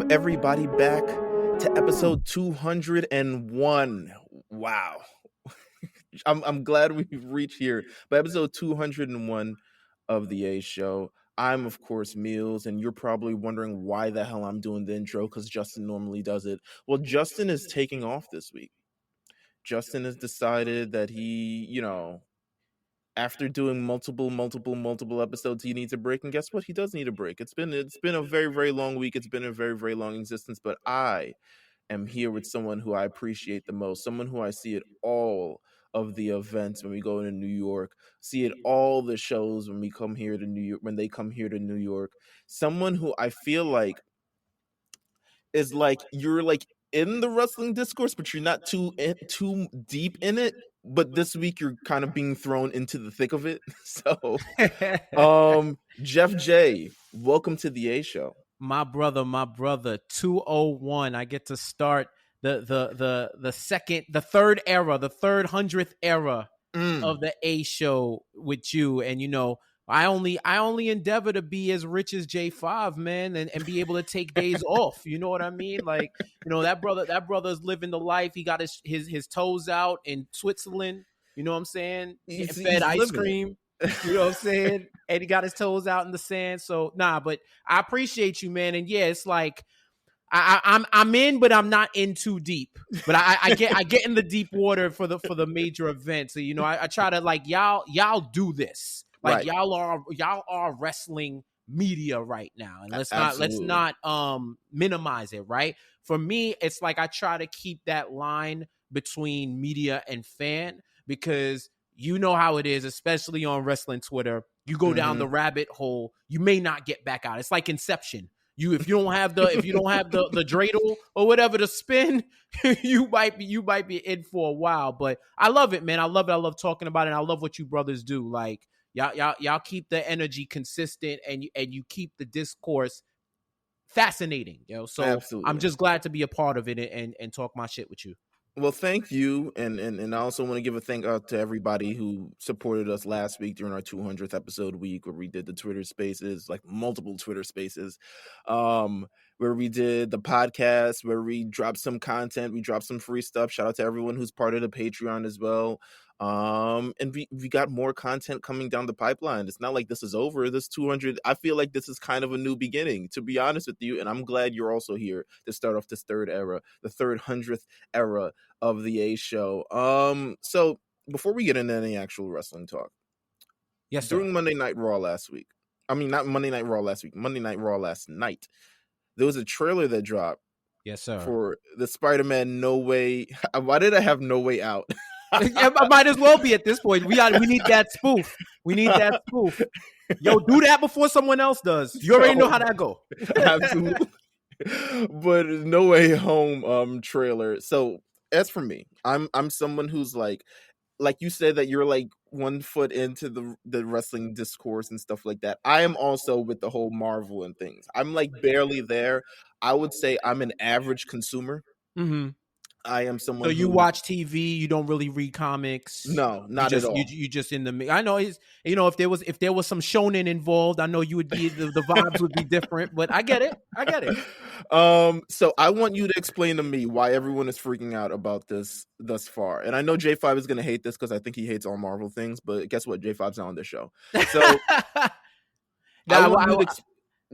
Everybody back to episode 201. Wow. I'm glad we've reached here. But episode 201 of the A Show. I'm, of course, Meals, and you're probably wondering why the hell I'm doing the intro, because Justin normally does it. Well, Justin is taking off this week. Justin has decided that he, after doing multiple episodes, he needs a break. And guess what? He does need a break. It's been a very, very long week. It's been a very, very long existence. But I am here with someone who I appreciate the most, someone who I see at all of the events when we go into New York, see at all the shows when we come here to New York, when they come here to New York. Someone who I feel like is like, you're like in the wrestling discourse, but you're not too deep in it. But this week you're kind of being thrown into the thick of it. So, Jeff J, welcome to the A Show. My brother, 201. I get to start the third era, the 300th era of the A Show with you. And I only endeavor to be as rich as J5, man, and be able to take days off. You know what I mean? Like, that brother's living the life. He got his toes out in Switzerland. You know what I'm saying? He's fed ice cream. You know what I'm saying? And he got his toes out in the sand. So but I appreciate you, man. And yeah, it's like I'm in, but I'm not in too deep. But I get in the deep water for the major events. So I try to, like, y'all do this. Like, right. y'all are wrestling media right now, and let's not minimize it. Right? For me, it's like I try to keep that line between media and fan, because you know how it is, especially on wrestling Twitter. You go down the rabbit hole, you may not get back out. It's like Inception. If you don't have the dreidel or whatever to spin, you might be in for a while. But I love it, man. I love it. I love talking about it. And I love what you brothers do. Like, y'all keep the energy consistent, and you keep the discourse fascinating, So absolutely. I'm just glad to be a part of it and talk my shit with you. Well, thank you, and I also want to give a thank out to everybody who supported us last week during our 200th episode week, where we did the Twitter Spaces, like multiple Twitter Spaces, where we did the podcast, where we dropped some content, we dropped some free stuff. Shout out to everyone who's part of the Patreon as well. And we got more content coming down the pipeline. It's not like this is over. This 200, I feel like this is kind of a new beginning, to be honest with you. And I'm glad you're also here to start off this third era, the 300th era of the A Show. So before we get into any actual wrestling talk, yes, during sir. Monday Night Raw last week, not Monday Night Raw last week, Monday Night Raw last night, there was a trailer that dropped. Yes, sir. For the Spider-Man No Way. Why did I have No Way Out? It might as well be at this point. We need that spoof. We need that spoof. Yo, do that before someone else does. You already know how that go. Absolutely. But No Way Home trailer. So as for me, I'm someone who's like you said, that you're like 1 foot into the wrestling discourse and stuff like that. I am also with the whole Marvel and things. I'm like barely there. I would say I'm an average consumer. Mm-hmm. I am someone. So you watch TV, you don't really read comics. No, not at all. You just in the. I know if there was some shonen involved, I know you would be the vibes would be different. But I get it. So I want you to explain to me why everyone is freaking out about this thus far. And I know J5 is going to hate this, because I think he hates all Marvel things. But guess what? J5's not on this show. So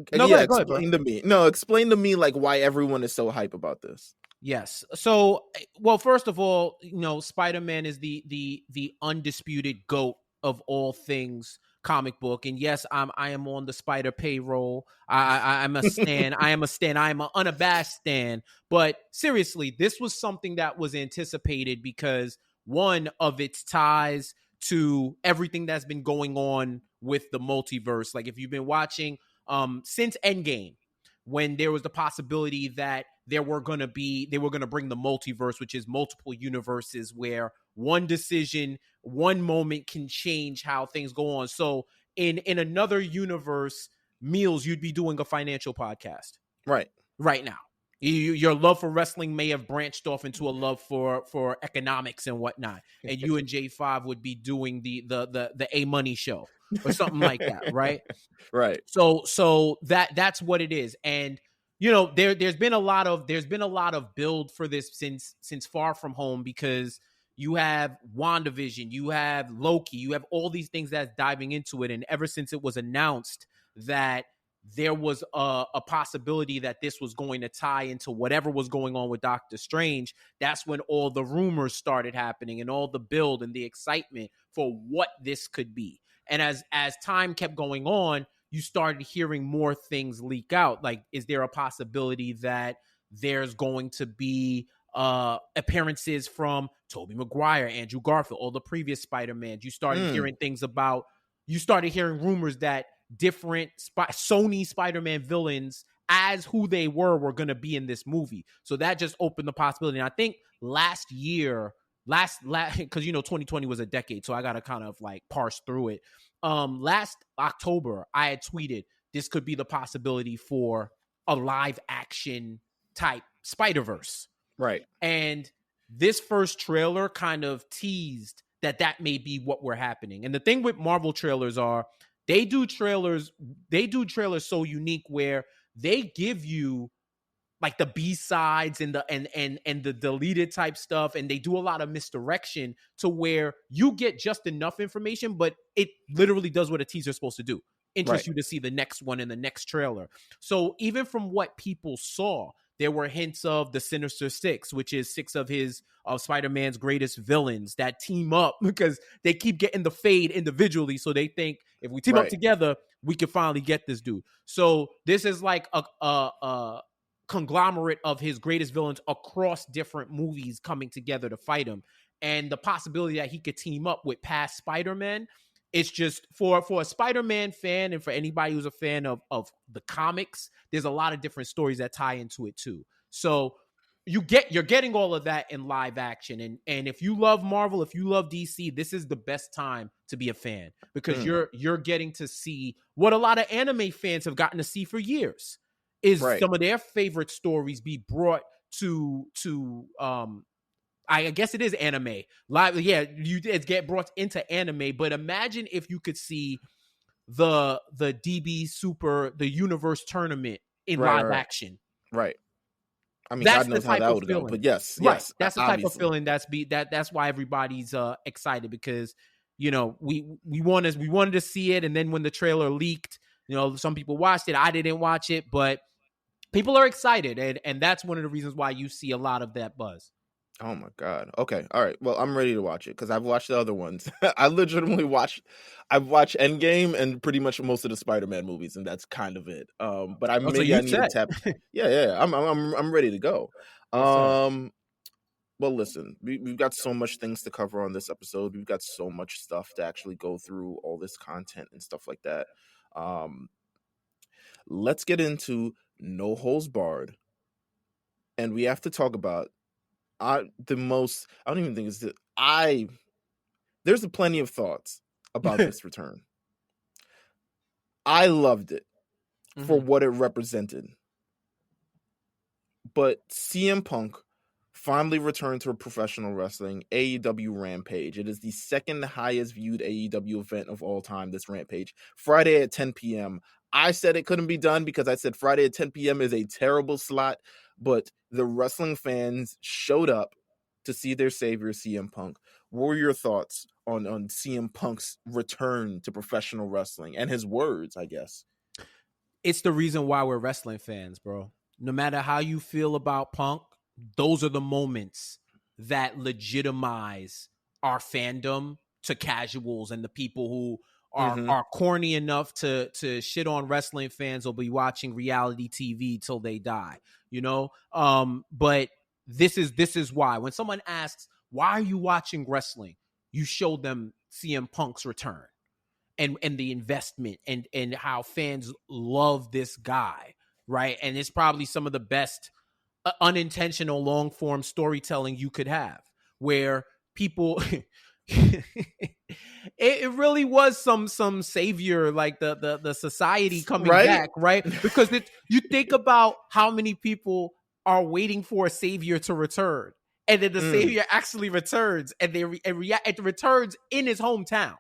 explain to me. No, explain to me like why everyone is so hype about this. Yes. So, well, first of all, Spider-Man is the undisputed GOAT of all things comic book. And yes, I am on the Spider payroll. I'm a stan. I am an unabashed stan. But seriously, this was something that was anticipated because one of its ties to everything that's been going on with the multiverse. Like if you've been watching since Endgame, when there was the possibility that they were going to bring the multiverse, which is multiple universes where one decision, one moment can change how things go on. So in another universe, Meals, you'd be doing a financial podcast right now. Your love for wrestling may have branched off into a love for economics and whatnot, and you and J5 would be doing the A Money show or something like that, right? Right. So that's what it is. And there's been a lot of build for this since Far From Home, because you have WandaVision, you have Loki, you have all these things that's diving into it. And ever since it was announced that there was a possibility that this was going to tie into whatever was going on with Doctor Strange, that's when all the rumors started happening and all the build and the excitement for what this could be. And as time kept going on, you started hearing more things leak out. Like, is there a possibility that there's going to be appearances from Tobey Maguire, Andrew Garfield, all the previous Spider-Man? You started hearing rumors that different Sony Spider-Man villains as who they were going to be in this movie. So that just opened the possibility. And I think last year, because 2020 was a decade, so I got to kind of like parse through it. Last October, I had tweeted this could be the possibility for a live action type Spider-Verse. Right. And this first trailer kind of teased that may be what we're happening. And the thing with Marvel trailers are they do trailers so unique where they give you like the B-sides and the deleted type stuff, and they do a lot of misdirection to where you get just enough information, but it literally does what a teaser is supposed to do. Interest you to see the next one in the next trailer. So even from what people saw, there were hints of the Sinister Six, which is six of Spider-Man's greatest villains that team up because they keep getting the fade individually. So they think if we team up together, we can finally get this dude. So this is like a conglomerate of his greatest villains across different movies coming together to fight him. And the possibility that he could team up with past Spider-Man, it's just for a Spider-Man fan and for anybody who's a fan of the comics, there's a lot of different stories that tie into it too. So you're getting all of that in live action. And if you love Marvel, if you love DC, this is the best time to be a fan, because you're getting to see what a lot of anime fans have gotten to see for years, is some of their favorite stories be brought to I guess it is anime. Live, yeah, it's get brought into anime. But imagine if you could see the DB Super, the Universe tournament in live action. Right. I mean, that's God knows the type how that of would feeling. go. But yes, That's the type of feeling that's why everybody's excited, because we wanted to see it, and then when the trailer leaked, some people watched it. I didn't watch it, but people are excited, and that's one of the reasons why you see a lot of that buzz. Oh my God. Okay. All right. Well, I'm ready to watch it because I've watched the other ones. I've watched Endgame and pretty much most of the Spider-Man movies, and that's kind of it. But I need to tap. Yeah. I'm ready to go. Well, listen, we've got so much things to cover on this episode. We've got so much stuff to actually go through, all this content and stuff like that. Let's get into No Holds Barred, and we have to talk about there's plenty of thoughts about this return. I loved it for what it represented. But CM Punk finally returned to professional wrestling, AEW Rampage. It is the second highest viewed AEW event of all time, this Rampage. Friday at 10 p.m. I said it couldn't be done because I said Friday at 10 p.m. is a terrible slot, but the wrestling fans showed up to see their savior, CM Punk. What were your thoughts on CM Punk's return to professional wrestling and his words, I guess? It's the reason why we're wrestling fans, bro. No matter how you feel about Punk, those are the moments that legitimize our fandom to casuals and the people who are corny enough to shit on wrestling fans will be watching reality TV till they die, but this is why when someone asks, why are you watching wrestling? You show them CM Punk's return and the investment and how fans love this guy. right? And it's probably some of the best unintentional long form storytelling you could have, where people it really was some savior, like the society coming Right? back, right? Because you think about how many people are waiting for a savior to return, and then the savior actually returns, and it returns in his hometown,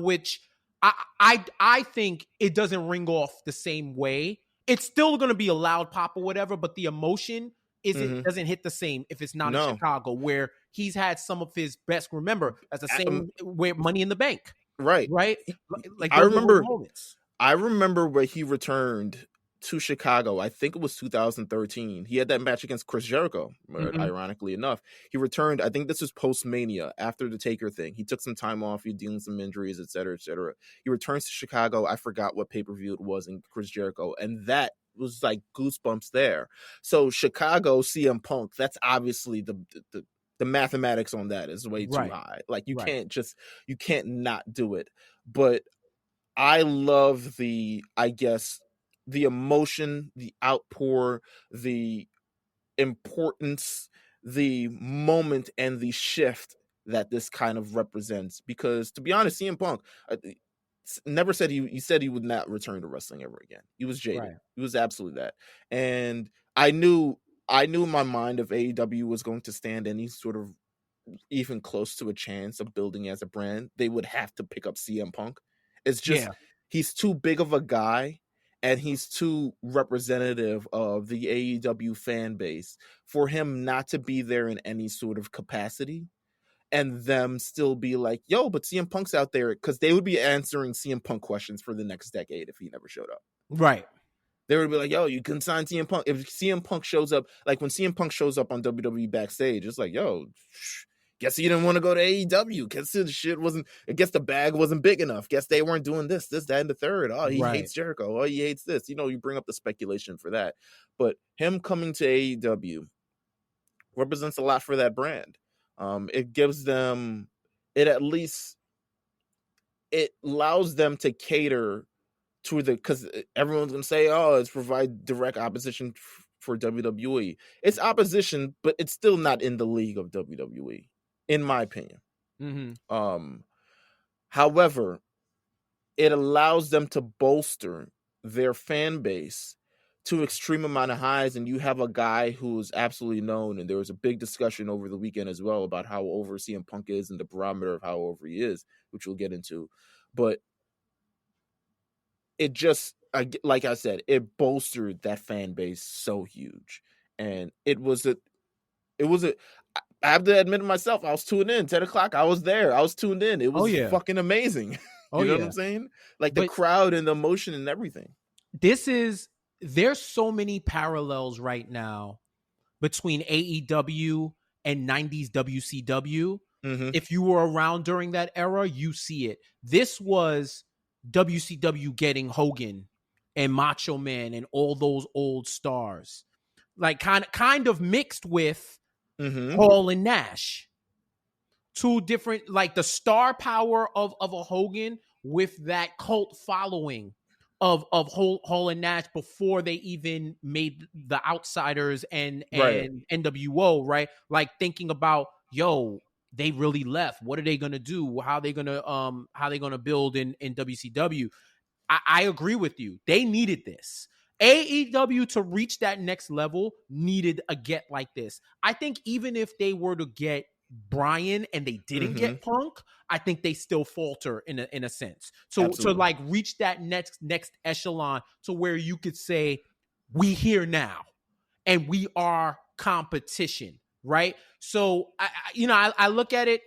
which I think it doesn't ring off the same way. It's still going to be a loud pop or whatever, but the emotion doesn't hit the same if it's not in No. Chicago, where he's had some of his best. Remember, that's the same where Money in the Bank, Right. right? Like I those are remember moments. I remember when he returned to Chicago. I think it was 2013. He had that match against Chris Jericho, ironically enough. He returned, I think this was post-Mania, after the Taker thing. He took some time off, he was dealing with some injuries, et cetera, et cetera. He returns to Chicago. I forgot what pay-per-view it was in Chris Jericho, and that was like goosebumps there. So Chicago, CM Punk, that's obviously the mathematics on that is way too high. Like you can't not do it. But I love the emotion, the outpour, the importance, the moment, and the shift that this kind of represents. Because to be honest, CM Punk never said he said he would not return to wrestling ever again. He was jaded. Right. He was absolutely that. And I knew in my mind if AEW was going to stand any sort of even close to a chance of building as a brand, they would have to pick up CM Punk. It's just he's too big of a guy, and he's too representative of the AEW fan base for him not to be there in any sort of capacity, and them still be like, yo, but CM Punk's out there, because they would be answering CM Punk questions for the next decade if he never showed up. Right. They would be like, yo, you can sign CM Punk. If CM Punk shows up, like when CM Punk shows up on WWE backstage, it's like, yo, guess he didn't want to go to AEW. Guess the shit wasn't, I guess the bag wasn't big enough. Guess they weren't doing this, that, and the third. Oh, he hates Jericho. Oh, he hates this. You bring up the speculation for that. But him coming to AEW represents a lot for that brand. It gives them, it allows them to cater to because everyone's going to say, oh, it's provide direct opposition for WWE. It's opposition, but it's still not in the league of WWE. In my opinion. However, it allows them to bolster their fan base to extreme amount of highs, and you have a guy who is absolutely known, and there was a big discussion over the weekend as well about how over CM Punk is and the barometer of how over he is, which we'll get into. But it just, like I said, it bolstered that fan base so huge, and it was a I have to admit to myself, I was tuned in. 10 o'clock, I was there. I was tuned in. It was fucking amazing. You know what I'm saying? Like the crowd and the emotion and everything. There's so many parallels right now between AEW and 90s WCW. If you were around during that era, you see it. This was WCW getting Hogan and Macho Man and all those old stars. Like kind of mixed with Hall and Nash. Two different, like the star power of a Hogan with that cult following of Hall and Nash before they even made the Outsiders and NWO, right? Like thinking about, yo, they really left. What are they gonna do? How they gonna build in WCW? I agree with you. They needed this. AEW to reach that next level needed a get like this. I think even if they were to get Bryan and they didn't get Punk, I think they still falter in a sense. So to like reach that next echelon to where you could say, we here now and we are competition, right? So I look at it,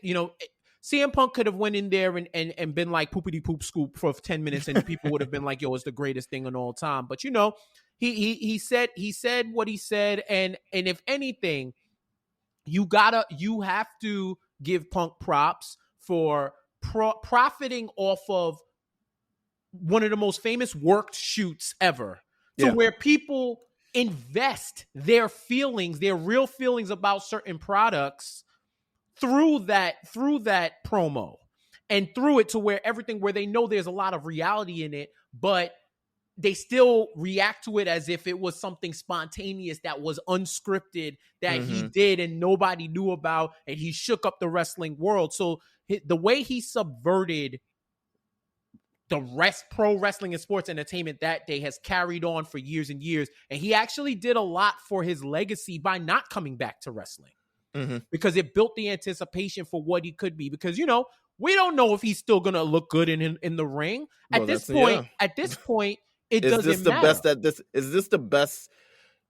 CM Punk could have went in there and been like poopity poop scoop for 10 minutes and people would have been like, yo, it's the greatest thing in all time. But he said what he said, and if anything, you have to give Punk props for profiting off of one of the most famous worked shoots ever, to where people invest their real feelings about certain products through that promo and through it, to where everything, where they know there's a lot of reality in it, but they still react to it as if it was something spontaneous that was unscripted that he did and nobody knew about, and he shook up the wrestling world. So the way he subverted the pro wrestling and sports entertainment that day has carried on for years and years. And he actually did a lot for his legacy by not coming back to wrestling, because it built the anticipation for what he could be. Because, you know, we don't know if he's still going to look good in the ring. Well, at this point, it doesn't matter. Is this the best?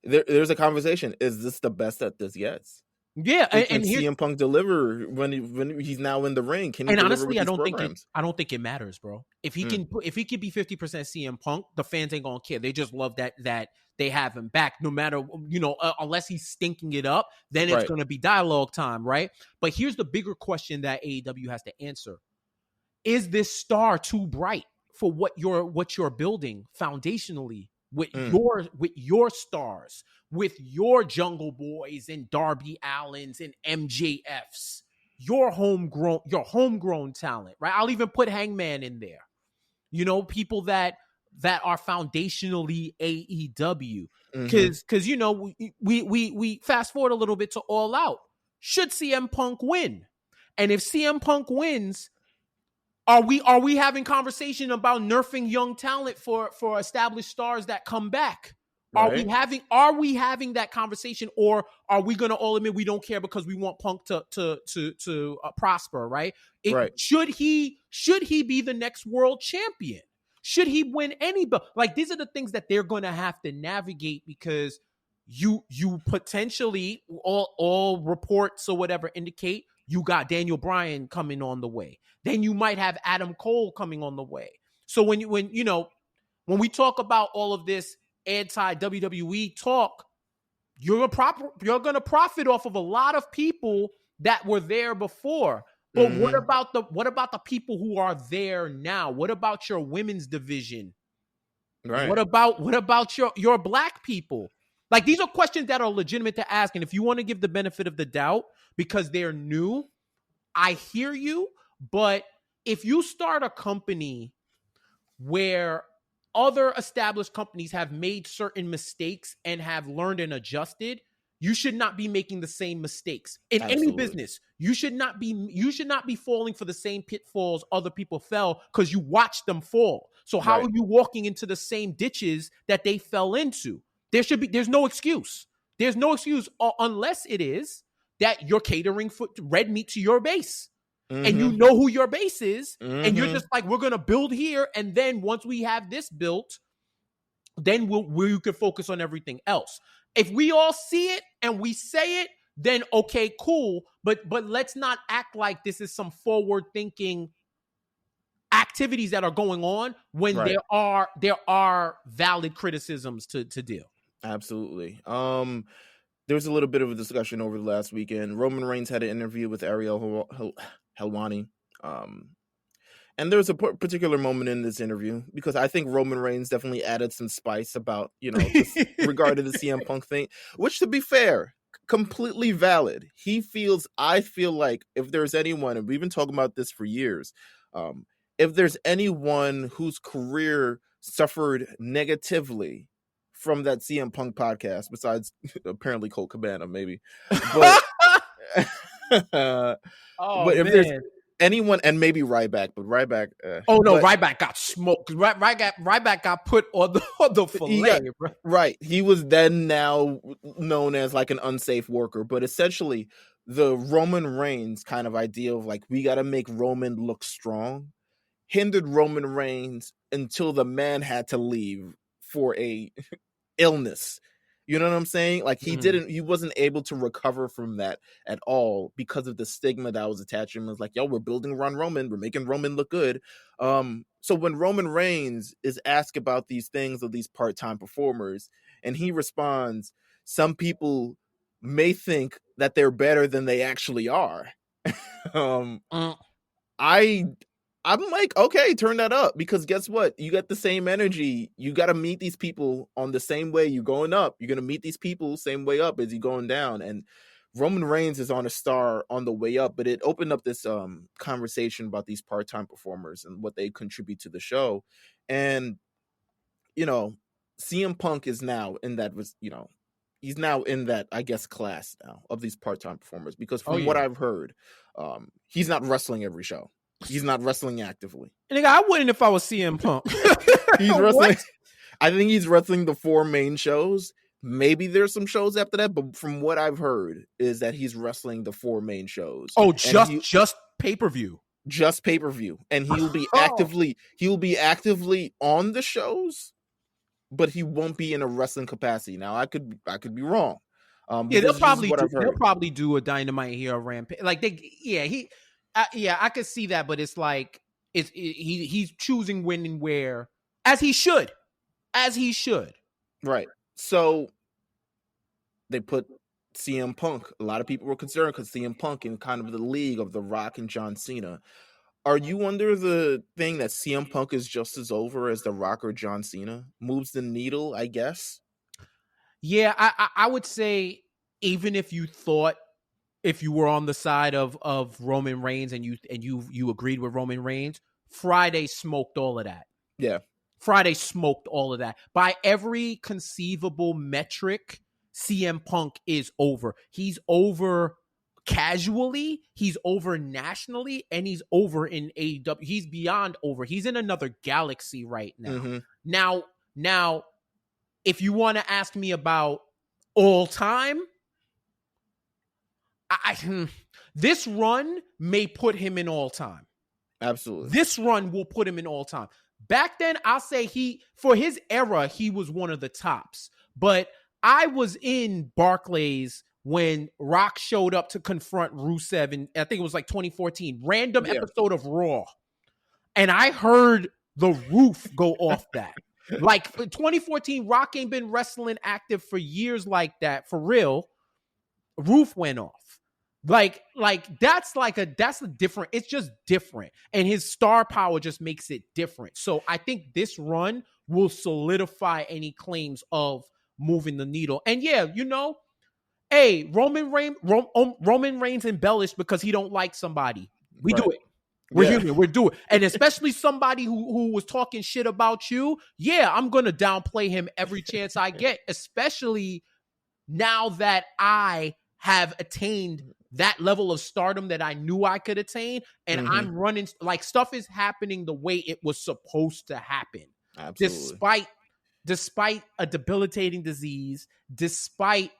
There's a conversation. Is this the best that this gets? Yeah, and CM Punk deliver when he's now in the ring? Can he? And honestly, I don't think it matters, bro. If he can be 50% CM Punk, the fans ain't gonna care. They just love that they have him back, no matter, you know, unless he's stinking it up, then it's gonna be dialogue time, right? But here's the bigger question that AEW has to answer: is this star too bright for what you're building foundationally with your stars, with your Jungle Boys and Darby Allins and MJFs, your homegrown talent, right? I'll even put Hangman in there. You know, people that are foundationally AEW, because you know, we fast forward a little bit to All Out. Should CM Punk win? And if CM Punk wins, are we having conversation about nerfing young talent for established stars that come back? Right. Are we having that conversation, or are we going to all admit we don't care because we want Punk to prosper? Right? Should he be the next world champion? Should he win any belt? Like, these are the things that they're going to have to navigate, because you potentially, all reports or whatever indicate, you got Daniel Bryan coming on the way. Then you might have Adam Cole coming on the way. So when we talk about all of this anti-WWE talk, you're going to profit off of a lot of people that were there before. But what about the people who are there now? What about your women's division? Right. What about your black people? Like, these are questions that are legitimate to ask. And if you want to give the benefit of the doubt because they're new, I hear you. But if you start a company where other established companies have made certain mistakes and have learned and adjusted, you should not be making the same mistakes in any business. You should not be falling for the same pitfalls other people fell, because you watched them fall. So how are you walking into the same ditches that they fell into? There's no excuse. There's no excuse unless it is that you're catering red meat to your base. And you know who your base is, and you're just like, we're going to build here, and then once we have this built, then we can focus on everything else. If we all see it and we say it, then okay, cool, but let's not act like this is some forward-thinking activities that are going on when there are valid criticisms to deal. Absolutely. There was a little bit of a discussion over the last weekend. Roman Reigns had an interview with Ariel Helwani. And there was a particular moment in this interview, because I think Roman Reigns definitely added some spice about, regarding the CM Punk thing, which, to be fair, completely valid. I feel like if there's anyone, and we've been talking about this for years, if there's anyone whose career suffered negatively from that CM Punk podcast, besides apparently Colt Cabana, maybe. But, but if there's anyone, and maybe Ryback, but Ryback. Ryback got smoked. Ryback got put on the fillet. Right. He was then now known as like an unsafe worker, but essentially the Roman Reigns kind of idea of like, we got to make Roman look strong, hindered Roman Reigns until the man had to leave for a illness. You know what I'm saying? Like, he wasn't able to recover from that at all because of the stigma that was attached to him. It was like, yo, we're building around Roman, we're making Roman look good. So when Roman Reigns is asked about these things of these part-time performers, and he responds, some people may think that they're better than they actually are. I'm like, okay, turn that up, because guess what? You got the same energy. You got to meet these people on the same way. You're going up. You're going to meet these people same way up as you're going down. And Roman Reigns is on a star on the way up, but it opened up this conversation about these part-time performers and what they contribute to the show. And CM Punk is now in that he's now in that, I guess, class now of these part-time performers, because from what I've heard, he's not wrestling every show. He's not wrestling actively. Nigga, I wouldn't if I was CM Punk. He's wrestling. I think he's wrestling the 4 main shows. Maybe there's some shows after that, but from what I've heard is that he's wrestling the 4 main shows. Oh, just pay-per-view. Just pay-per-view. And he'll be actively on the shows, but he won't be in a wrestling capacity. Now, I could be wrong. They'll probably do a Dynamite here, a Rampage. Like I could see that, but it's like he's choosing when and where, as he should. Right. So they put CM Punk. A lot of people were concerned because CM Punk in kind of the league of The Rock and John Cena. Are you under the thing that CM Punk is just as over as The Rock or John Cena? Moves the needle, I guess. Yeah, I would say, even if you were on the side of Roman Reigns and you agreed with Roman Reigns, Friday smoked all of that. Yeah. Friday smoked all of that. By every conceivable metric, CM Punk is over. He's over casually, he's over nationally, and he's over in AEW. He's beyond over. He's in another galaxy right now. Mm-hmm. Now, if you want to ask me about all time, this run may put him in all time. Absolutely. This run will put him in all time. Back then, I'll say for his era, he was one of the tops. But I was in Barclays when Rock showed up to confront Rusev, and I think it was like 2014, random episode of Raw. And I heard the roof go off that. Like 2014, Rock ain't been wrestling active for years like that, for real. Roof went off. Like that's a different, it's just different. And his star power just makes it different. So I think this run will solidify any claims of moving the needle. And hey, Roman Reigns embellished because he don't like somebody. We do it. We're human. We're doing it. And especially somebody who was talking shit about you. Yeah, I'm going to downplay him every chance I get, especially now that I have attained that level of stardom that I knew I could attain. And I'm running, like, stuff is happening the way it was supposed to happen. Absolutely. Despite a debilitating disease, despite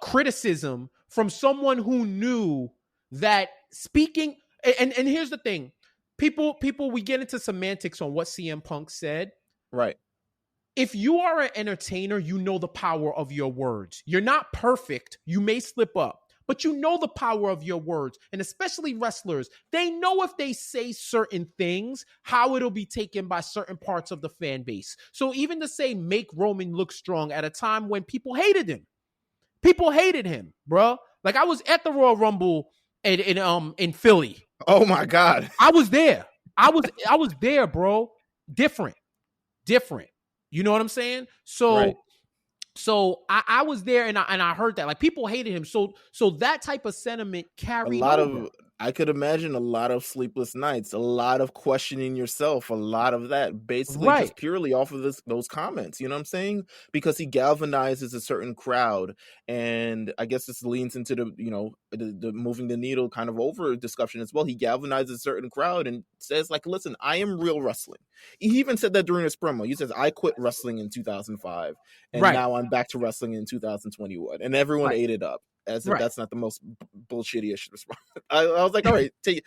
criticism from someone who knew that speaking, and here's the thing, people, we get into semantics on what CM Punk said. Right. If you are an entertainer, you know the power of your words. You're not perfect. You may slip up, but you know the power of your words. And especially wrestlers, they know if they say certain things, how it'll be taken by certain parts of the fan base. So even to say make Roman look strong at a time when people hated him, bro. Like, I was at the Royal Rumble in Philly. Oh my God. I was there. I was there, bro. Different. You know what I'm saying? So, right. So I was there and I heard that, like, people hated him. So that type of sentiment carried over. I could imagine a lot of sleepless nights, a lot of questioning yourself, a lot of that basically just purely off of those comments. You know what I'm saying? Because he galvanizes a certain crowd, and I guess this leans into the moving the needle kind of over discussion as well. He galvanizes a certain crowd and says, like, listen, I am real wrestling. He even said that during his promo. He says, I quit wrestling in 2005 and now I'm back to wrestling in 2021, and everyone ate it up. As if that's not the most bullshitty-ish response. I was like, all right, take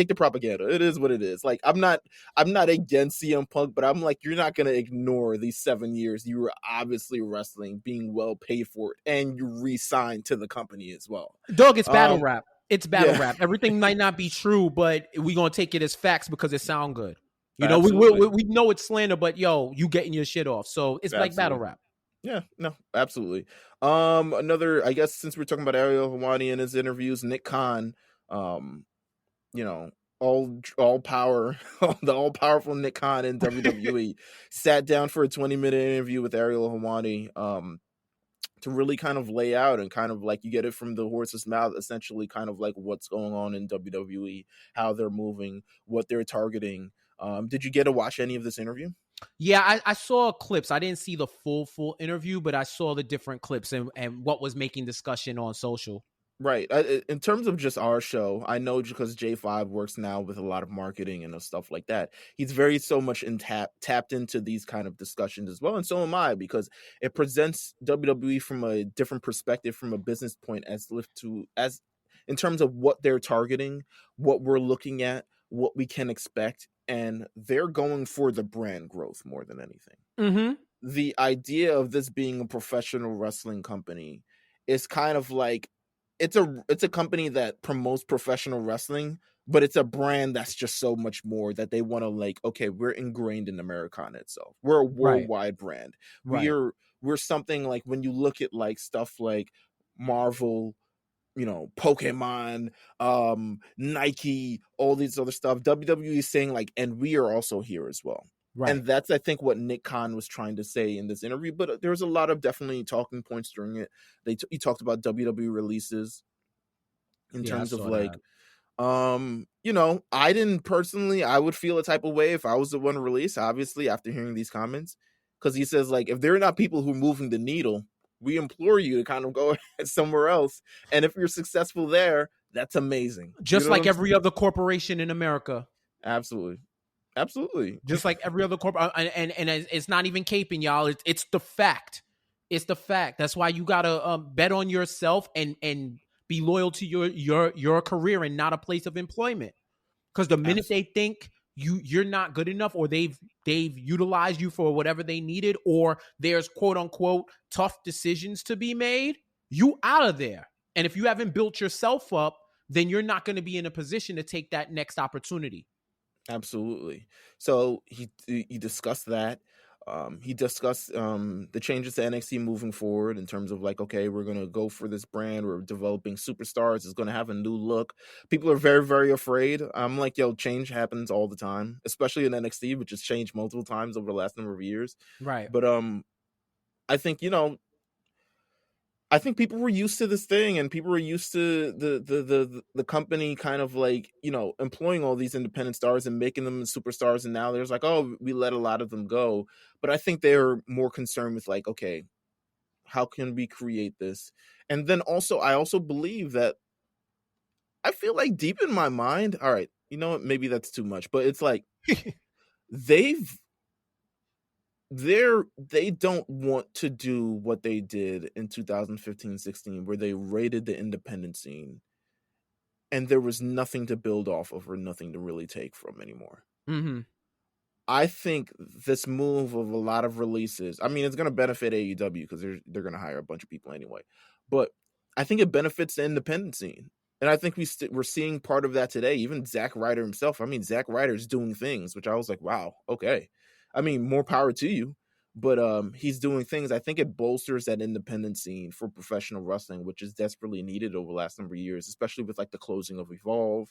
the propaganda. It is what it is. Like, I'm not against CM Punk, but I'm like, you're not gonna ignore these 7 years you were obviously wrestling, being well paid for it, and you re-signed to the company as well. Dog, it's battle rap. It's battle rap. Everything might not be true, but we're gonna take it as facts because it sound good. You know, we know it's slander, but you getting your shit off. So it's like battle rap. Yeah, no, absolutely. Another, I guess, since we're talking about Ariel Helwani and his interviews, Nick Khan, all power, the all powerful Nick Khan in WWE, sat down for a 20-minute interview with Ariel Helwani, to really kind of lay out and kind of like, you get it from the horse's mouth, essentially kind of like what's going on in WWE, how they're moving, what they're targeting. Did you get to watch any of this interview? Yeah, I saw clips. I didn't see the full interview, but I saw the different clips and what was making discussion on social. Right. In terms of just our show, I know because J5 works now with a lot of marketing and stuff like that. He's very so much tapped into these kind of discussions as well, and so am I, because it presents WWE from a different perspective, from a business point as in terms of what they're targeting, what we're looking at, what we can expect, and they're going for the brand growth more than anything. Mm-hmm. The idea of this being a professional wrestling company is kind of like it's a company that promotes professional wrestling, but it's a brand that's just so much more that they want to, like, okay, we're ingrained in Americana itself. We're a Right. worldwide brand. Right. We're something like, when you look at like stuff like Marvel, Pokemon, Nike, all these other stuff, WWE is saying like, and we are also here as well. Right. And that's, I think, what Nick Khan was trying to say in this interview. But there's a lot of definitely talking points during it. He talked about WWE releases in Yeah, I terms of saw like, that. I didn't personally, I would feel a type of way if I was the one to release, obviously, after hearing these comments, because he says like, if they're not people who are moving the needle, we implore you to kind of go somewhere else. And if you're successful there, that's amazing. Just You know what like I'm every saying? other corporation in America. Absolutely. Just like every other corporate, and it's not even caping, y'all. It's the fact. It's the fact. That's why you gotta bet on yourself and be loyal to your career and not a place of employment. Because the minute they think you're not good enough, or they've utilized you for whatever they needed, or there's quote unquote tough decisions to be made, you out of there. And if you haven't built yourself up, then you're not going to be in a position to take that next opportunity. Absolutely. So he discussed that. He discussed the changes to NXT moving forward in terms of like, okay, we're going to go for this brand. We're developing superstars. It's going to have a new look. People are very, very afraid. I'm like, yo, change happens all the time, especially in NXT, which has changed multiple times over the last number of years. Right. But I think, I think people were used to this thing, and people were used to the company kind of like, employing all these independent stars and making them superstars. And now there's like, oh, we let a lot of them go. But I think they're more concerned with like, okay, how can we create this? And then also, I also believe that, I feel like deep in my mind, all right, you know what, maybe that's too much, but it's like they've they don't want to do what they did in 2015-16, where they raided the independent scene and there was nothing to build off of or nothing to really take from anymore. Mm-hmm. I think this move of a lot of releases, I mean, it's going to benefit AEW because they're going to hire a bunch of people anyway, but I think it benefits the independent scene. And I think we're seeing part of that today. Even Zack Ryder himself. I mean, Zack Ryder's doing things, which I was like, wow, okay. I mean, more power to you. But he's doing things. I think it bolsters that independent scene for professional wrestling, which is desperately needed over the last number of years, especially with like the closing of Evolve,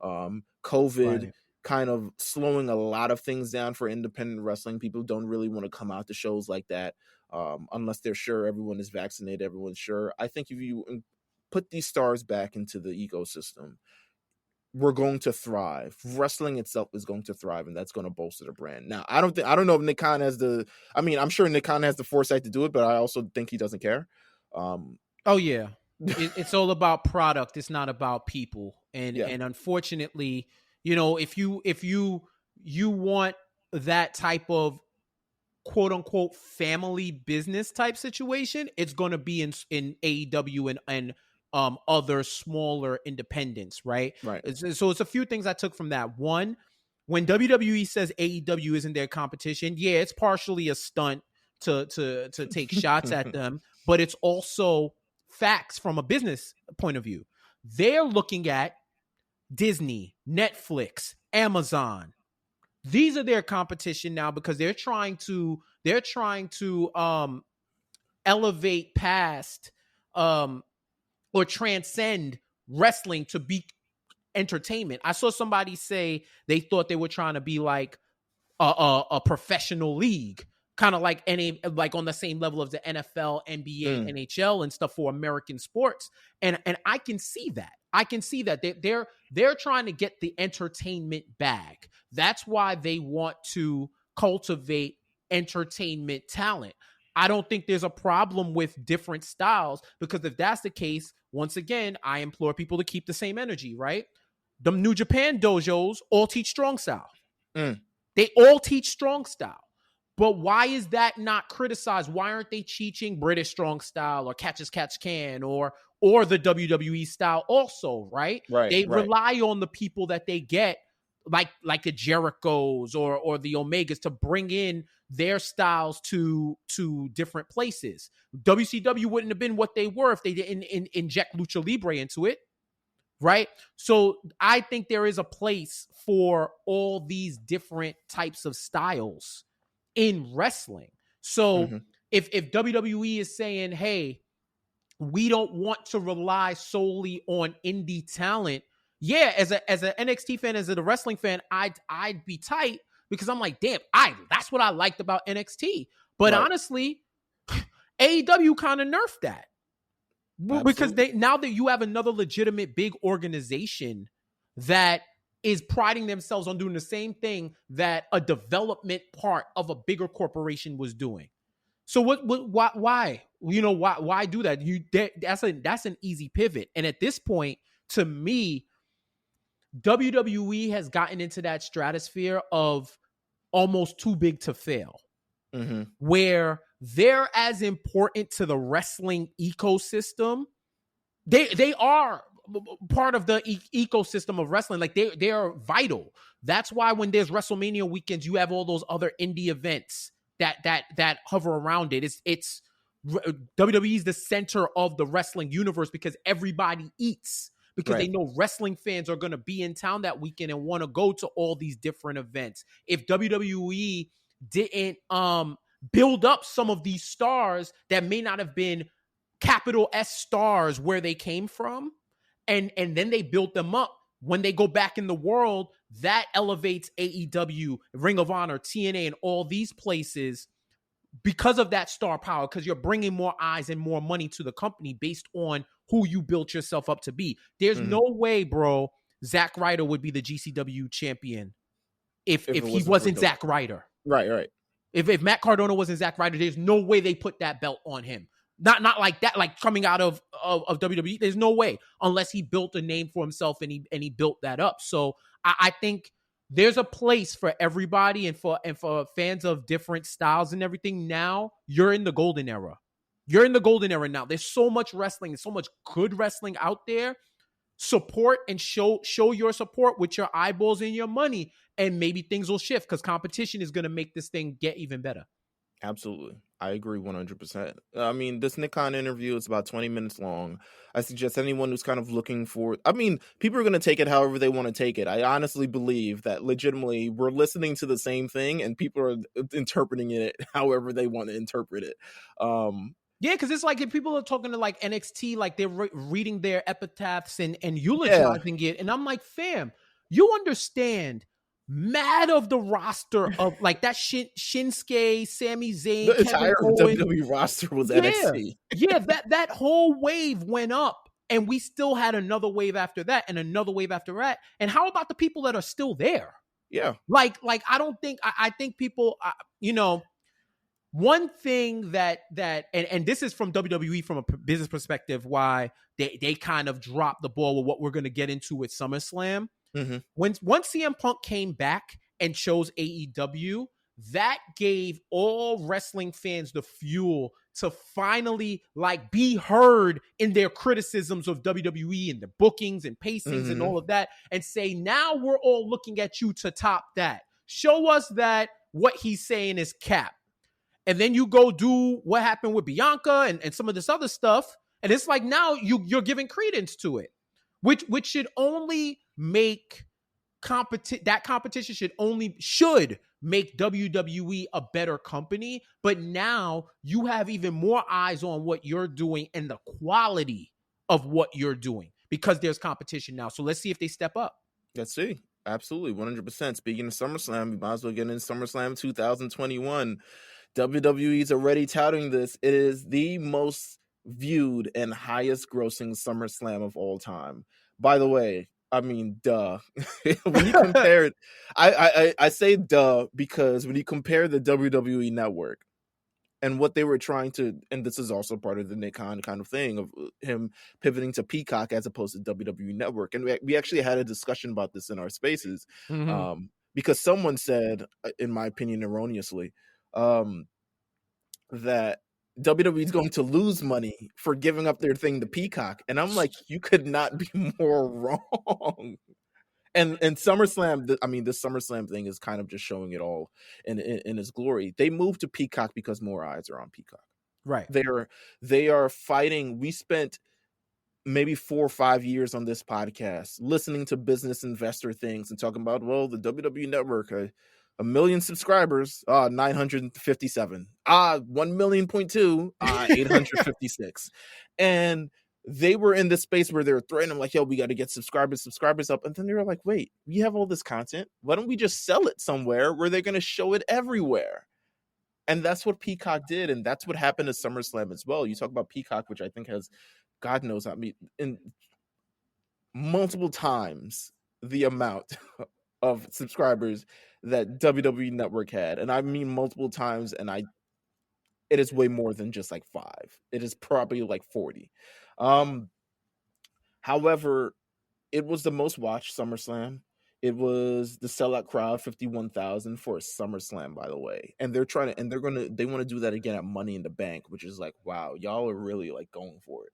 COVID, Right. kind of slowing a lot of things down for independent wrestling. People don't really want to come out to shows like that unless they're sure everyone is vaccinated, everyone's sure. I think if you put these stars back into the ecosystem, we're going to thrive. Wrestling itself is going to thrive, and that's going to bolster the brand. Now, I don't know if Nick Khan has I'm sure Nick Khan has the foresight to do it, but I also think he doesn't care. Oh yeah, it's all about product. It's not about people. And Yeah. and unfortunately, if you want that type of quote unquote family business type situation, it's going to be in AEW and other smaller independents, right? Right. So it's a few things I took from that. One, when WWE says AEW isn't their competition, yeah, it's partially a stunt to take shots at them, but it's also facts from a business point of view. They're looking at Disney, Netflix, Amazon. These are their competition now because they're trying to elevate past or transcend wrestling to be entertainment. I saw somebody say they thought they were trying to be like a professional league. kind of like like on the same level of the NFL, NBA, NHL, and stuff for American sports. And I can see that. I can see that they're trying to get the entertainment bag. That's why they want to cultivate entertainment talent. I don't think there's a problem with different styles, because if that's the case, once again, I implore people to keep the same energy, right? The New Japan dojos all teach strong style. They all teach strong style. But why is that not criticized? Why aren't they teaching British strong style or catch as catch can or the WWE style also, right? They rely on the people that they get, like the Jerichos or the Omegas, to bring in their styles to different places. WCW wouldn't have been what they were if they didn't inject Lucha Libre into it, right? So I think there is a place for all these different types of styles in wrestling. So if WWE is saying, hey, we don't want to rely solely on indie talent, yeah, as an NXT fan, as a wrestling fan, I'd be tight, because I'm like, damn, that's what I liked about NXT. But honestly, AEW kind of nerfed that. Because now that you have another legitimate big organization that is priding themselves on doing the same thing that a development part of a bigger corporation was doing. So why? Why do that? That's an easy pivot. And at this point, to me, WWE has gotten into that stratosphere of almost too big to fail, where they're as important to the wrestling ecosystem. They are part of the ecosystem of wrestling. Like they are vital. That's why when there's WrestleMania weekends, you have all those other indie events that hover around it. It's WWE's the center of the wrestling universe, because everybody eats, because they know wrestling fans are going to be in town that weekend and want to go to all these different events. If WWE didn't build up some of these stars that may not have been capital S stars where they came from, and then they built them up, when they go back in the world, that elevates AEW, Ring of Honor, TNA, and all these places because of that star power, because you're bringing more eyes and more money to the company based on who you built yourself up to be. There's no way, bro, Zack Ryder would be the GCW champion if he wasn't Zack Ryder. Right. If Matt Cardona wasn't Zack Ryder, there's no way they put that belt on him. Not like that, like coming out of WWE. There's no way, unless he built a name for himself and he built that up. So I think there's a place for everybody, and for fans of different styles and everything. Now you're in the golden era. You're in the golden era now. There's so much wrestling, there's so much good wrestling out there. Support and show your support with your eyeballs and your money, and maybe things will shift, because competition is going to make this thing get even better. Absolutely. I agree 100%. I mean, this Nick Khan interview is about 20 minutes long. I suggest anyone who's kind of looking for, I mean, people are going to take it however they want to take it. I honestly believe that legitimately we're listening to the same thing and people are interpreting it however they want to interpret it. Yeah, because it's like if people are talking to like NXT, like they're reading their epitaphs and eulogizing it. And I'm like, fam, you understand, mad of the roster of like that Shinsuke, Sami Zayn, the entire WWE roster was NXT. Yeah, that whole wave went up, and we still had another wave after that and another wave after that. And how about the people that are still there? Yeah. Like I don't think, I think people, one thing that and this is from WWE from a business perspective, why they kind of dropped the ball with what we're going to get into with SummerSlam. Once CM Punk came back and chose AEW, that gave all wrestling fans the fuel to finally like be heard in their criticisms of WWE and the bookings and pacings and all of that, and say, now we're all looking at you to top that. Show us that what he's saying is cap. And then you go do what happened with Bianca and some of this other stuff, and it's like now you're giving credence to it, which should only make competition should make WWE a better company. But now you have even more eyes on what you're doing and the quality of what you're doing, because there's competition now. So let's see if they step up. Let's see. Absolutely, 100%. Speaking of SummerSlam, we might as well get in SummerSlam 2021. WWE's already touting this. It is the most viewed and highest grossing SummerSlam of all time. By the way, I mean, duh. When you compare it, I say duh because when you compare the WWE network and what they were trying to, and this is also part of the Nick Khan kind of thing of him pivoting to Peacock as opposed to WWE Network. And we actually had a discussion about this in our spaces, because someone said, in my opinion, erroneously, that WWE is going to lose money for giving up their thing to Peacock. And I'm like, you could not be more wrong. And SummerSlam, I mean, this SummerSlam thing is kind of just showing it all in its glory. They moved to Peacock because more eyes are on Peacock. Right. They are fighting. We spent maybe 4 or 5 years on this podcast listening to business investor things and talking about, well, the WWE Network, a million subscribers, 957, 1.2 million, 856, and they were in this space where they were threatening, like, yo, we got to get subscribers up. And then they were like, wait, we have all this content. Why don't we just sell it somewhere where they're going to show it everywhere? And that's what Peacock did. And that's what happened at SummerSlam as well. You talk about Peacock, which I think has, God knows, I mean, in multiple times the amount of subscribers that WWE Network had. And I mean multiple times. And it is way more than just like 5. It is probably like 40. However, it was the most watched SummerSlam. It was the sellout crowd, 51,000 for a SummerSlam, by the way. And they want to do that again at Money in the Bank, which is like, wow, y'all are really like going for it.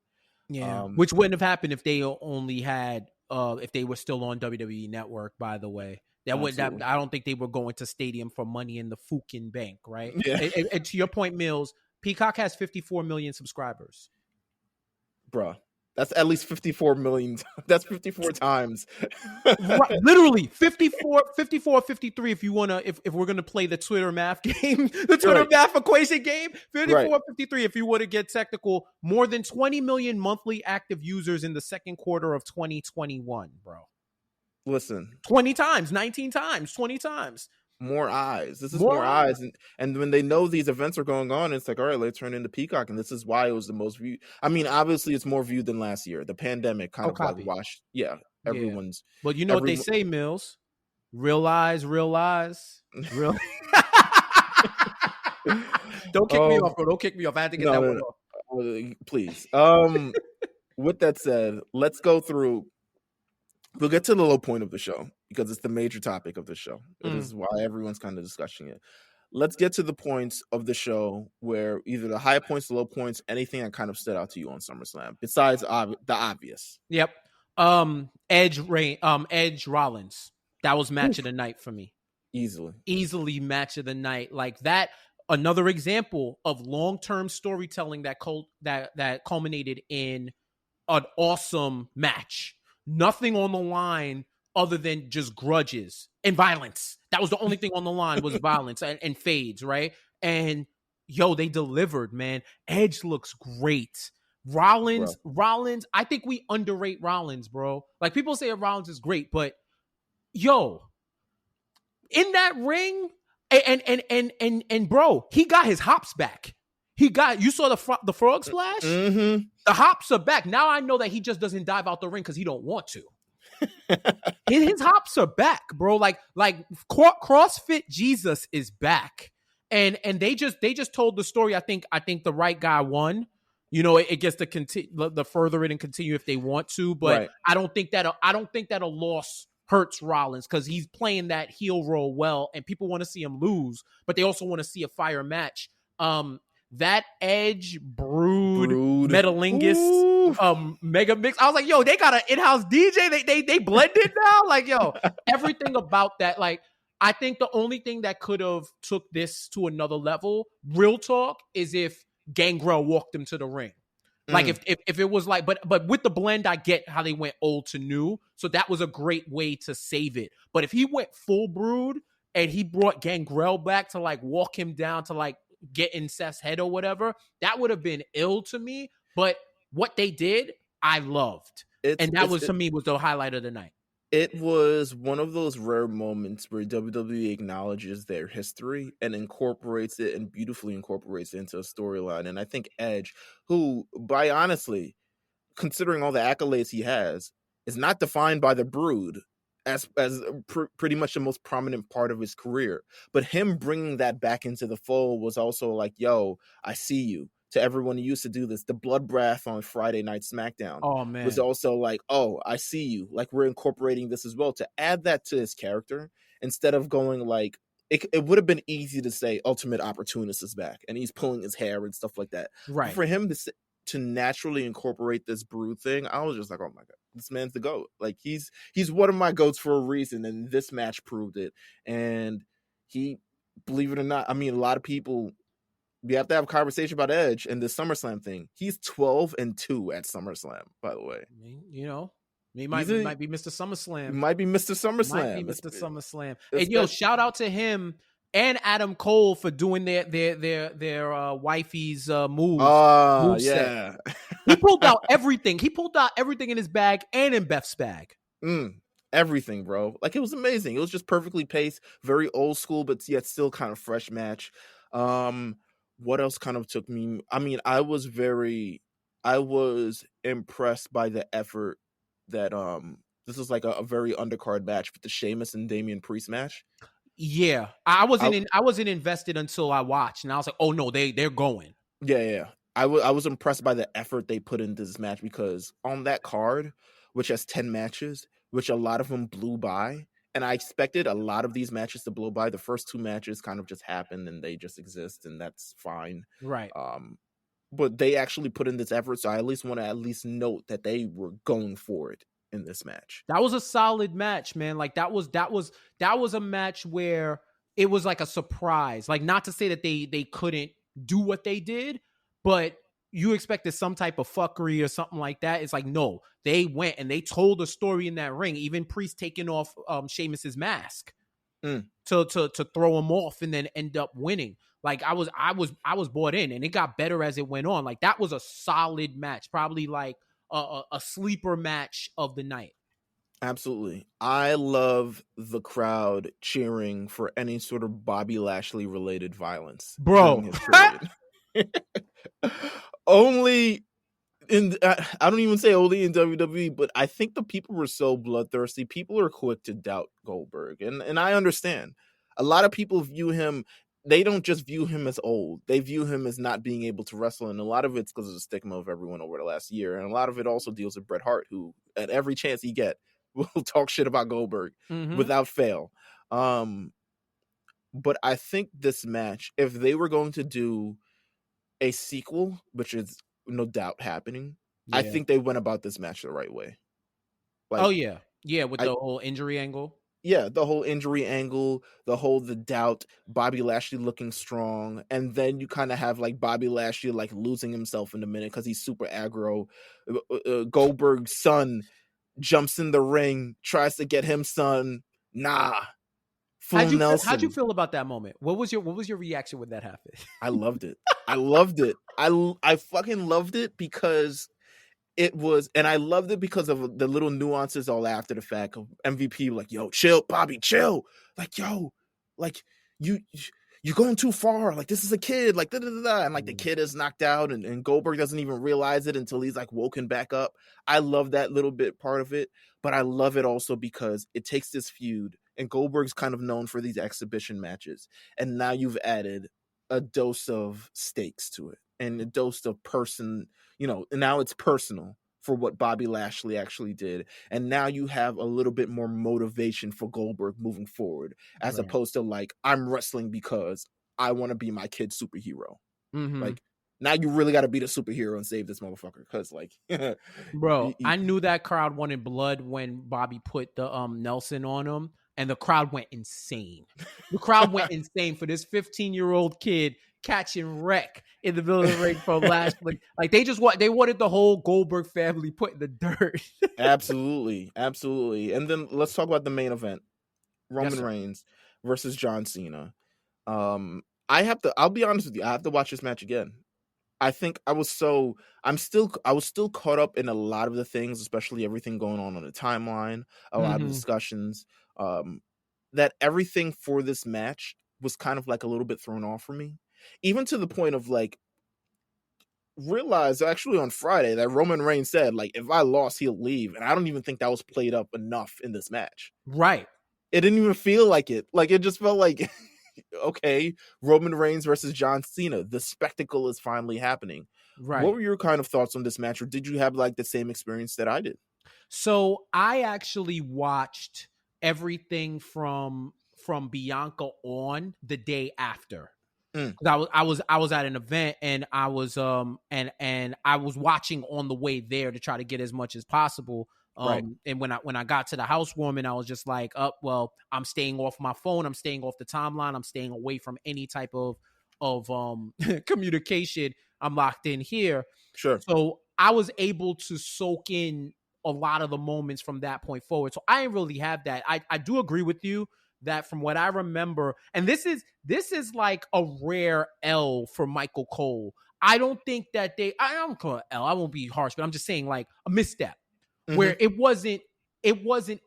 Yeah, which wouldn't have happened if they only had, if they were still on WWE Network, by the way. I don't think they were going to stadium for Money in the fucking Bank, right? Yeah. And to your point, Mills, Peacock has 54 million subscribers. Bruh, that's at least 54 million. That's 54 times. Right, literally 54, 53. If you want to, if we're going to play the Twitter math game, the Twitter math equation game, 54, 53. If you want to get technical, more than 20 million monthly active users in the second quarter of 2021, bro. Listen, 20 times, 19 times, 20 times. More eyes. This is more eyes. And when they know these events are going on, it's like, all right, let's turn into Peacock. And this is why it was the most viewed. I mean, obviously it's more viewed than last year. The pandemic kind of like washed. Yeah. Everyone's. But you know what they say, Mills? Real eyes, real eyes. Real. Don't kick me off, bro. Don't kick me off. I had to get that one off. Please. With that said, let's go through. We'll get to the low point of the show because it's the major topic of the show. It is why everyone's kind of discussing it. Let's get to the points of the show where either the high points, the low points, anything that kind of stood out to you on SummerSlam besides the obvious. Yep. Edge Rollins. That was match of the night for me. Easily match of the night. Like that. Another example of long-term storytelling that culminated in an awesome match. Nothing on the line other than just grudges and violence. That was the only thing on the line was violence and fades, right? And they delivered, man. Edge looks great. Rollins, I think we underrate Rollins, bro. Like people say Rollins is great, but in that ring, and bro, he got his hops back. You saw the frog splash? Mm-hmm. The hops are back. Now I know that he just doesn't dive out the ring because he don't want to. His hops are back, bro. Like CrossFit Jesus is back. And they just told the story. I think the right guy won. It gets to continue the further it and continue if they want to, but I don't think that a loss hurts Rollins because he's playing that heel role well, and people want to see him lose, but they also want to see a fire match. That Edge Brood. Metalingus mega mix. I was like, they got an in-house DJ. They blended now. Like, everything about that. Like, I think the only thing that could have took this to another level, real talk, is if Gangrel walked him to the ring. Like if it was like, but with the blend, I get how they went old to new. So that was a great way to save it. But if he went full Brood and he brought Gangrel back to like walk him down to like get in Seth's head or whatever, that would have been ill to me. But what they did, I loved. And that was, to me, was the highlight of the night. It was one of those rare moments where WWE acknowledges their history and incorporates it and beautifully incorporates it into a storyline. And I think Edge, who, by honestly, considering all the accolades he has, is not defined by the Brood as pretty much the most prominent part of his career. But him bringing that back into the fold was also like, yo, I see you. To everyone who used to do this, the Bloodbath on Friday Night SmackDown Oh was man. also like, oh, I see you. Like, we're incorporating this as well to add that to his character instead of going like, it would have been easy to say Ultimate Opportunist is back and he's pulling his hair and stuff like that. But Right. for him to naturally incorporate this Brood thing, I was just like, oh my god, this man's the GOAT. Like, he's one of my GOATs for a reason, and this match proved it. And he, believe it or not, I mean, a lot of people, we have to have a conversation about Edge and the SummerSlam thing. He's 12-2 at SummerSlam, by the way. I mean, you know, he He might be Mr. SummerSlam. might be Mr. Might be SummerSlam. Mr. SummerSlam. And yo, Especially, shout out to him and Adam Cole for doing their wifey's move set. yeah. He pulled out everything. He pulled out everything in his bag and in Beth's bag. Everything, bro. Like, it was amazing. It was just perfectly paced, very old school, but yet still kind of fresh match. What else kind of took me? I mean, I was impressed by the effort that this was like a very undercard match with the Sheamus and Damian Priest match. Yeah, I wasn't invested until I watched, and I was like, oh no, they're going. Yeah. I was impressed by the effort they put into this match, because on that card, which has 10 matches, which a lot of them blew by, and I expected a lot of these matches to blow by. The first 2 matches kind of just happened and they just exist, and that's fine. Right. But they actually put in this effort, so I at least want to note that they were going for it in this match. That was a solid match, man. Like that was a match where it was like a surprise. Like, not to say that they couldn't do what they did, but you expected some type of fuckery or something like that. It's like, no, they went and they told a story in that ring. Even Priest taking off Sheamus's mask to throw him off and then end up winning. Like, I was bought in, and it got better as it went on. Like, that was a solid match, probably like a sleeper match of the night. Absolutely. I love the crowd cheering for any sort of Bobby Lashley related violence, bro. during his period. Only in, I don't even say only in WWE, but I think the people were so bloodthirsty. People are quick to doubt Goldberg, and I understand. A lot of people view him. They don't just view him as old. They view him as not being able to wrestle, and a lot of it's because of the stigma of everyone over the last year, and a lot of it also deals with Bret Hart, who at every chance he get will talk shit about Goldberg without fail. But I think this match, if they were going to do a sequel, which is no doubt happening, I think they went about this match the right way. Like, with the whole injury angle. Yeah, the whole injury angle, the doubt, Bobby Lashley looking strong, and then you kind of have like Bobby Lashley like losing himself in a minute because he's super aggro. Goldberg's son jumps in the ring, tries to get him son. Nah. How'd you feel about that moment? What was your reaction when that happened? I loved it. I fucking loved it because it was, and I loved it because of the little nuances all after the fact of MVP like, yo, chill, Bobby, chill. Like, yo, like you're going too far. Like, this is a kid, like da-da-da-da. And like the kid is knocked out and Goldberg doesn't even realize it until he's like woken back up. I love that little bit part of it, but I love it also because it takes this feud, and Goldberg's kind of known for these exhibition matches, and now you've added a dose of stakes to it and a dose of person, and now it's personal for what Bobby Lashley actually did. And now you have a little bit more motivation for Goldberg moving forward, as opposed to like, I'm wrestling because I want to be my kid's superhero. Like, now you really got to be the superhero and save this motherfucker. Cause like, bro, I knew that crowd wanted blood when Bobby put the Nelson on him, and the crowd went insane. The crowd went insane for this 15-year-old kid catching wreck in the middle of the ring from Lashley. Like, they wanted the whole Goldberg family put in the dirt. Absolutely. And then let's talk about the main event. Roman Reigns versus John Cena. I'll be honest with you, I have to watch this match again. I think I was still caught up in a lot of the things, especially everything going on the timeline, a lot of Mm-hmm. discussions, that everything for this match was kind of like a little bit thrown off for me. Even to the point of like realized actually on Friday that Roman Reigns said, like, if I lost, he'll leave. And I don't even think that was played up enough in this match. Right. It didn't even feel like it. Like, it just felt like, okay, Roman Reigns versus John Cena. The spectacle is finally happening. What Right. were your kind of thoughts on this match? Or did you have like the same experience that I did? So I actually watched everything from Bianca on the day after. Mm, I was at an event, and I was and I was watching on the way there to try to get as much as possible. right. And when I got to the housewarming, I was just like, oh, well, I'm staying off my phone, I'm staying off the timeline, I'm staying away from any type of communication. I'm locked in here. Sure. So I was able to soak in a lot of the moments from that point forward. So I didn't really have that. I do agree with you that from what I remember, and this is like a rare L for Michael Cole. I don't think that I don't call it L. I won't be harsh, but I'm just saying like a misstep Hmm. where it wasn't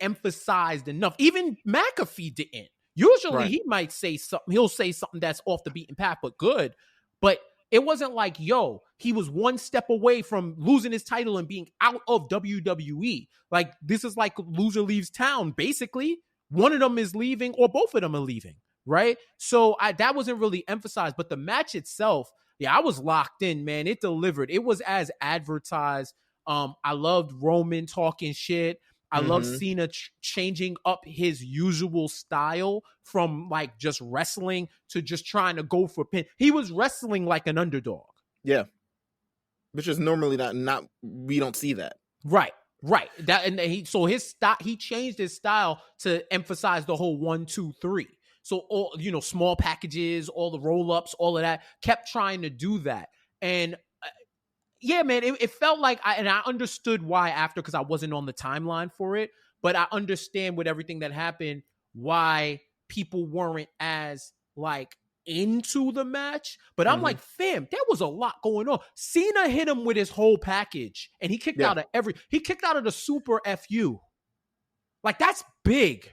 emphasized enough. Even McAfee didn't. Usually Right. he might say something. He'll say something that's off the beaten path, but good. But it wasn't like, yo, he was one step away from losing his title and being out of WWE. Like, this is like loser leaves town, basically. One of them is leaving or both of them are leaving, right? So that wasn't really emphasized. But the match itself, yeah, I was locked in, man. It delivered. It was as advertised. I loved Roman talking shit. I love Hmm. Cena changing up his usual style from like just wrestling to just trying to go for pin. He was wrestling like an underdog. Yeah. Which is normally not we don't see that. Right. Right. That and he changed his style to emphasize the whole 1, 2, 3. So all small packages, all the roll ups, all of that, kept trying to do that. And yeah, man, it felt like I understood why after, because I wasn't on the timeline for it, but I understand with everything that happened why people weren't as like into the match. But I'm Hmm. like, fam, there was a lot going on. Cena hit him with his whole package, and he kicked Yeah. out of the super FU. Like, that's big.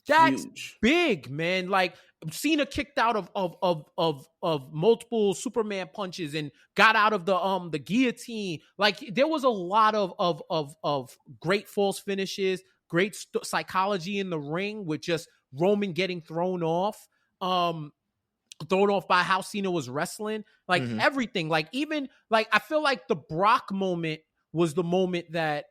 That's Huge. big, man. Like, Cena kicked out of multiple Superman punches and got out of the guillotine. Like, there was a lot of great false finishes, great psychology in the ring with just Roman getting thrown off by how Cena was wrestling, like Hmm. everything. Like, even like I feel like the Brock moment was the moment that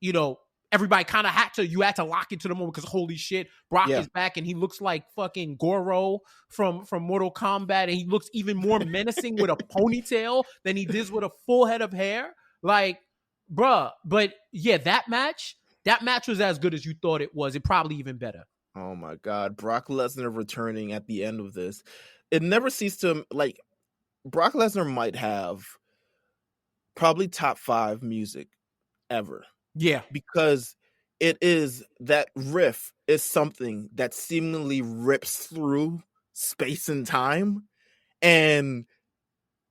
you know everybody kind of had to lock into the moment, because holy shit, Brock Yeah. is back and he looks like fucking Goro from Mortal Kombat, and he looks even more menacing with a ponytail than he does with a full head of hair. Like, bruh, but yeah, that match was as good as you thought it was. It probably even better. Oh my God, Brock Lesnar returning at the end of this. It never ceased to like Brock Lesnar might have probably top 5 music ever, Yeah. because it is that riff is something that seemingly rips through space and time, and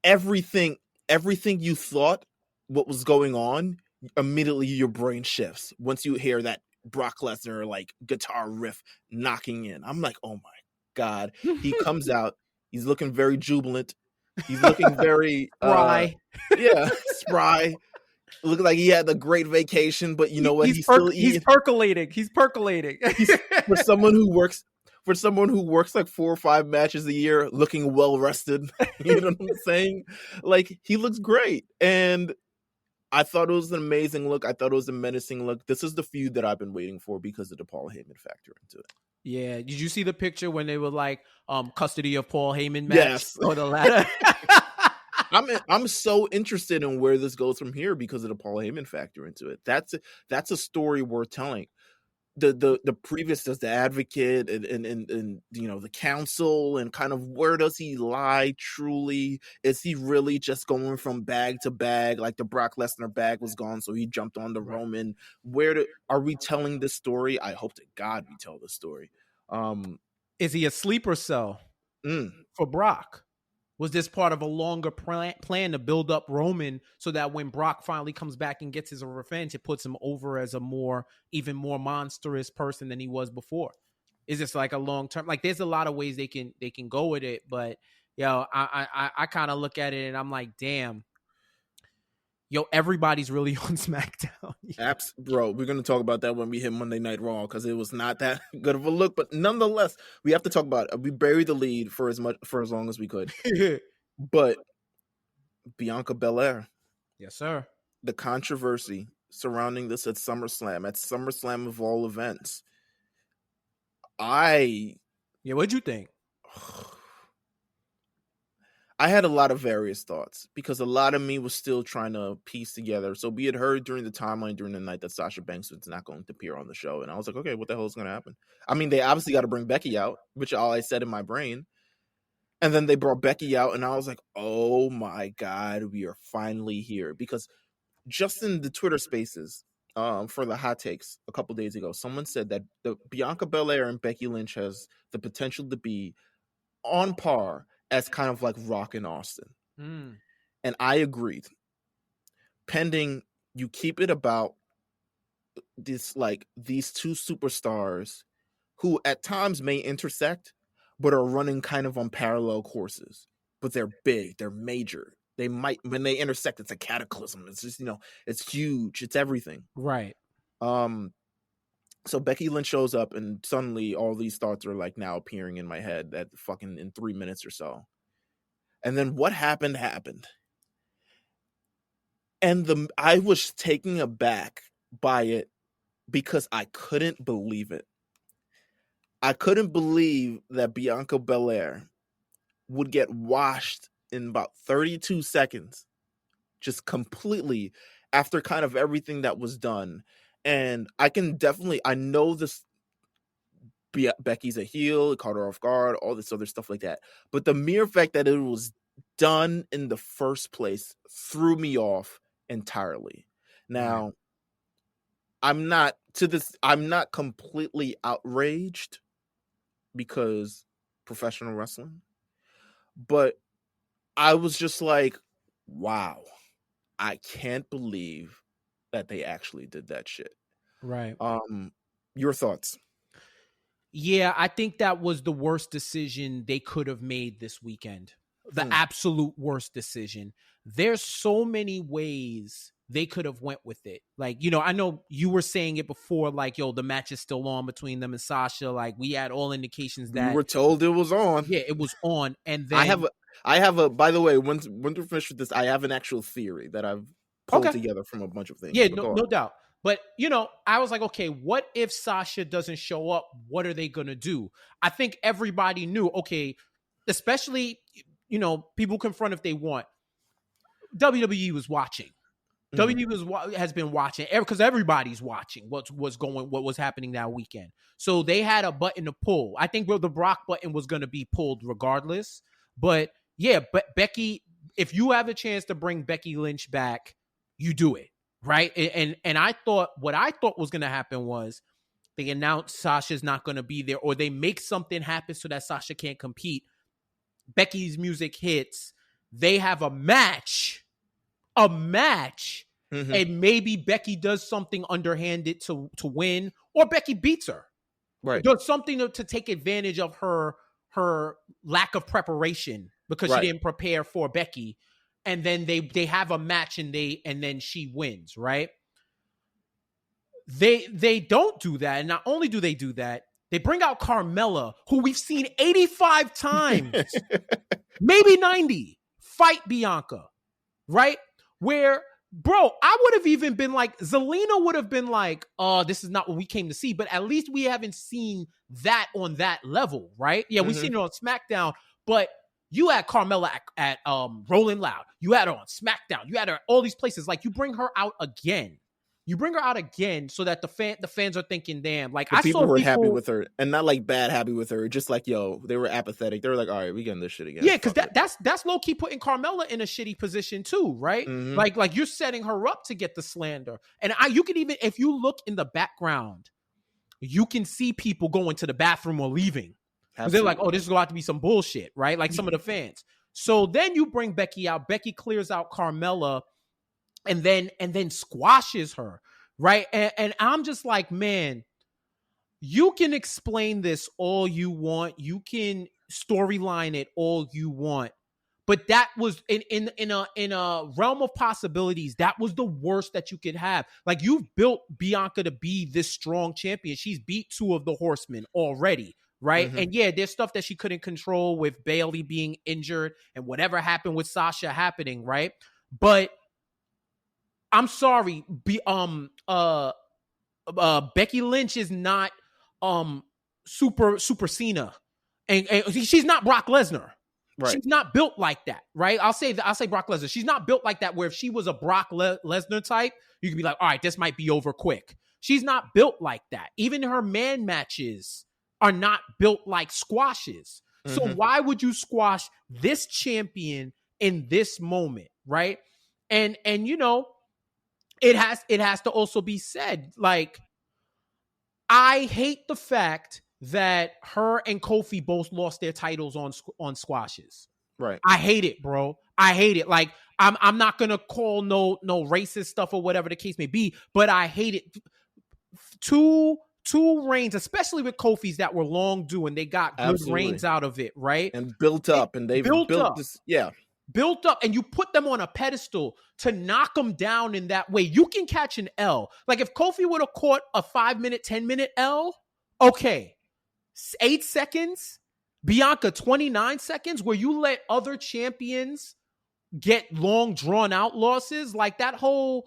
everything everything you thought what was going on, immediately your brain shifts once you hear that Brock Lesnar like guitar riff knocking in. I'm like, oh my God. He comes out, he's looking very jubilant, he's looking very Spry. yeah, spry, looking like he had a great vacation, but you know what, he's still He's eating. percolating. He's percolating. He's for someone who works like 4 or 5 matches a year, looking well rested. You know what I'm saying? Like, he looks great, and I thought it was an amazing look. I thought it was a menacing look. This is the feud that I've been waiting for because of the Paul Heyman factor into it. Yeah. Did you see the picture when they were like custody of Paul Heyman match Yes. or the ladder? I'm so interested in where this goes from here because of the Paul Heyman factor into it. That's a story worth telling. The previous as the advocate and the council, and kind of where does he lie truly? Is he really just going from bag to bag, like the Brock Lesnar bag was gone, so he jumped on the Right. Roman? Are we telling this story? I hope to God we tell this story. Is he a sleeper cell Mm, for Brock? Was this part of a longer plan to build up Roman so that when Brock finally comes back and gets his revenge, it puts him over as even more monstrous person than he was before? Is this like a long term? Like, there's a lot of ways they can go with it, but I kind of look at it and I'm like, damn, everybody's really on SmackDown. Bro, we're going to talk about that when we hit Monday Night Raw, because it was not that good of a look. But nonetheless, we have to talk about it. We buried the lead for as long as we could. But Bianca Belair. Yes, sir. The controversy surrounding this at SummerSlam of all events. What'd you think? I had a lot of various thoughts, because a lot of me was still trying to piece together. So we had heard during the timeline during the night that Sasha Banks was not going to appear on the show. And I was like, okay, what the hell is going to happen? I mean, they obviously got to bring Becky out, which all I said in my brain. And then they brought Becky out, and I was like, oh my God, we are finally here. Because just in the Twitter spaces for the hot takes a couple days ago, someone said that the Bianca Belair and Becky Lynch has the potential to be on par as kind of like Rock and Austin. And I agreed. Pending you keep it about these two superstars who at times may intersect, but are running kind of on parallel courses. But they're big, they're major. They might, when they intersect, it's a cataclysm. It's just, it's huge. It's everything. Right. So Becky Lynch shows up, and suddenly all these thoughts are like now appearing in my head that fucking in 3 minutes or so. And then what happened. And I was taken aback by it because I couldn't believe it. I couldn't believe that Bianca Belair would get washed in about 32 seconds, just completely, after kind of everything that was done. And I know this, Becky's a heel, it caught her off guard, all this other stuff like that. But the mere fact that it was done in the first place threw me off entirely. Now, I'm not completely outraged, because professional wrestling, but I was just like, wow, I can't believe that they actually did that shit. Right. Your thoughts? Yeah, I think that was the worst decision they could have made this weekend. The absolute worst decision. There's so many ways they could have went with it. Like, I know you were saying it before, like, the match is still on between them and Sasha. Like, we had all indications that we were told it was on. Yeah, it was on. And then I have a, by the way, when we're finished with this, I have an actual theory that I've pulled together from a bunch of things. Yeah, no doubt. But, I was like, okay, what if Sasha doesn't show up? What are they going to do? I think everybody knew, okay, especially, people confront if they want. WWE was watching. WWE has been watching, because everybody's watching what was happening that weekend. So they had a button to pull. I think the Brock button was going to be pulled regardless. But yeah, but Becky, if you have a chance to bring Becky Lynch back, you do it, right? And I thought what was going to happen was they announce Sasha's not going to be there, or they make something happen so that Sasha can't compete. Becky's music hits. They have a match. And maybe Becky does something underhanded to win, or Becky beats her. Right. Does something to take advantage of her lack of preparation, because she didn't prepare for Becky, and then they have a match and then she wins, right? They don't do that, and not only do they do that, they bring out Carmella, who we've seen 85 times, maybe 90, fight Bianca, right? Where, bro, I would have even been like, Zelina would have been like, this is not what we came to see, but at least we haven't seen that on that level, right? Yeah, we've seen it on SmackDown, but you had Carmella at Rolling Loud. You had her on SmackDown. You had her at all these places. Like, you bring her out again. So that the fans are thinking, damn, like, people were happy with her, and not like bad happy with her, just like, yo, they were apathetic. They were like, all right, we getting this shit again. Yeah, because that's low key putting Carmella in a shitty position too, right? Like you're setting her up to get the slander. And you can even, if you look in the background, you can see people going to the bathroom or leaving, because they're like, oh, this is going to have to be some bullshit, right? Like some of the fans. So then you bring Becky out. Becky clears out Carmella and then squashes her, right? And I'm just like, man, you can explain this all you want. You can storyline it all you want. But that was in a realm of possibilities. That was the worst that you could have. Like, you've built Bianca to be this strong champion. She's beat 2 of the Horsemen already, right? Mm-hmm. And yeah, there's stuff that she couldn't control with Bayley being injured and whatever happened with Sasha happening, right? But I'm sorry, Becky Lynch is not super Cena, and she's not Brock Lesnar. Right. She's not built like that, right? I'll say Brock Lesnar. She's not built like that. Where if she was a Brock Lesnar type, you could be like, all right, this might be over quick. She's not built like that. Even her man matches are not built like squashes. So why would you squash this champion in this moment, right? And you know, it has to also be said, like, I hate the fact that her and Kofi both lost their titles on squashes. Right. I hate it, bro. I hate it. Like, I'm not gonna call no racist stuff or whatever the case may be, but I hate it. Two reigns, especially with Kofi's that were long due, and they got good reigns out of it, right? And built up, and they've built this, built up, and you put them on a pedestal to knock them down in that way. You can catch an L. Like, if Kofi would have caught a 5-minute, 10-minute L, okay, 8 seconds. Bianca, 29 seconds, where you let other champions get long, drawn out losses, like that whole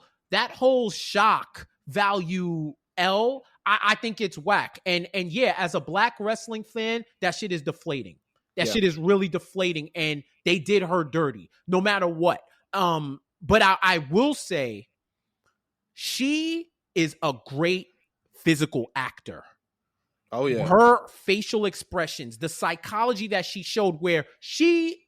shock value L, I think it's whack. And yeah, as a black wrestling fan, that shit is deflating. That shit is really deflating, and they did her dirty, no matter what. But I will say, she is a great physical actor. Oh yeah. Her facial expressions, the psychology that she showed, where she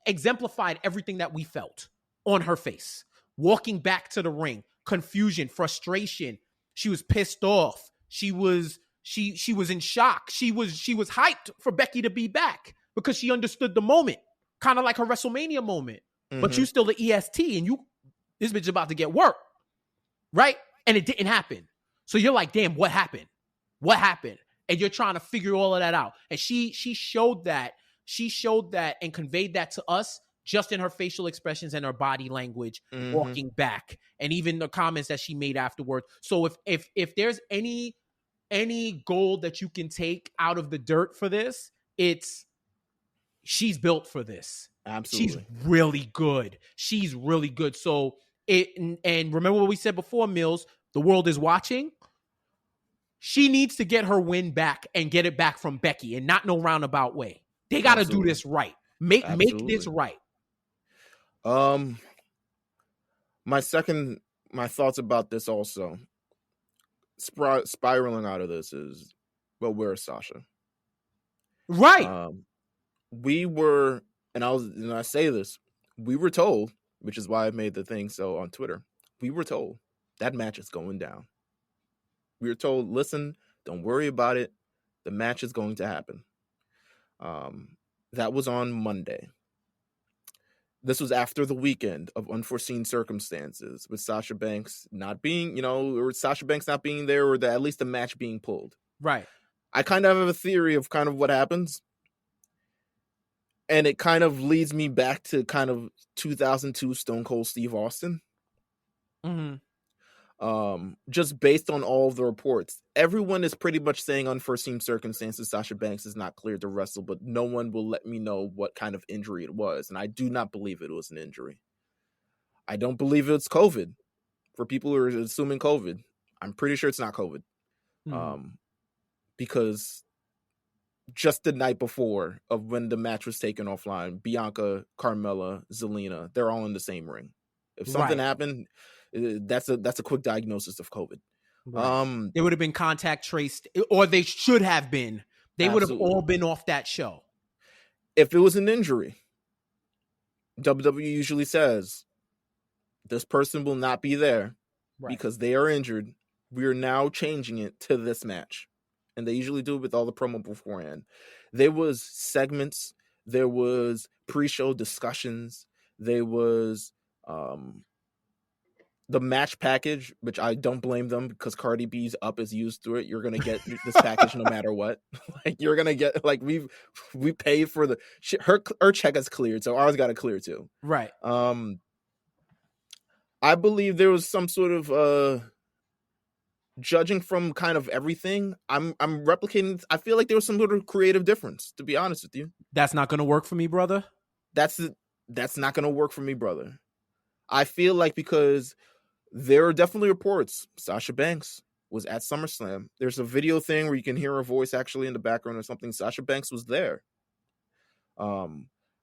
exemplified everything that we felt on her face. Walking back to the ring, confusion, frustration. She was pissed off. She was in shock. She was hyped for Becky to be back because she understood the moment, kind of like her WrestleMania moment. But you still the EST, and this bitch is about to get work, right? And it didn't happen. So you're like, damn, what happened? What happened? And you're trying to figure all of that out. And she showed that. She showed that and conveyed that to us just in her facial expressions and her body language, walking back, and even the comments that she made afterwards. So if there's any gold that you can take out of the dirt for this, it's she's built for this. Absolutely. She's really good. She's really good. So and remember what we said before, Mills, the world is watching. She needs to get her win back and get it back from Becky, and not no roundabout way. They got to do this right. Make this right. My thoughts about this also, spiraling out of this is, well, where's Sasha? Right. We were, and I say this, we were told, which is why I made the thing so on Twitter. We were told that match is going down. We were told, listen, don't worry about it. The match is going to happen. That was on Monday. This was after the weekend of unforeseen circumstances, with Sasha Banks not being, or Sasha Banks not being there, or at least the match being pulled. Right. I kind of have a theory of kind of what happens. And it kind of leads me back to kind of 2002 Stone Cold Steve Austin. Just based on all of the reports, everyone is pretty much saying unforeseen circumstances. Sasha Banks is not cleared to wrestle, but no one will let me know what kind of injury it was. And I do not believe it was an injury. I don't believe it's COVID. For people who are assuming COVID, I'm pretty sure it's not COVID. Because just the night before of when the match was taken offline, Bianca, Carmella, Zelina, they're all in the same ring. If something happened, that's a quick diagnosis of COVID. Right. They would have been contact traced, or they should have been. They would have all been off that show. If it was an injury, WWE usually says, this person will not be there because they are injured. We are now changing it to this match. And they usually do it with all the promo beforehand. There was segments, there was pre-show discussions. There was the match package, which I don't blame them because Cardi B's up is used to it. You're gonna get this package no matter what. Like you're gonna get like we paid for the shit. Her check is cleared, so ours got to clear too. Right. I believe there was some sort of judging from kind of everything. I'm replicating. I feel like there was some sort of creative difference. To be honest with you, that's not gonna work for me, brother. That's not gonna work for me, brother. I feel like because there are definitely reports Sasha Banks was at SummerSlam. There's a video thing where you can hear her voice actually in the background or something. Sasha Banks was there.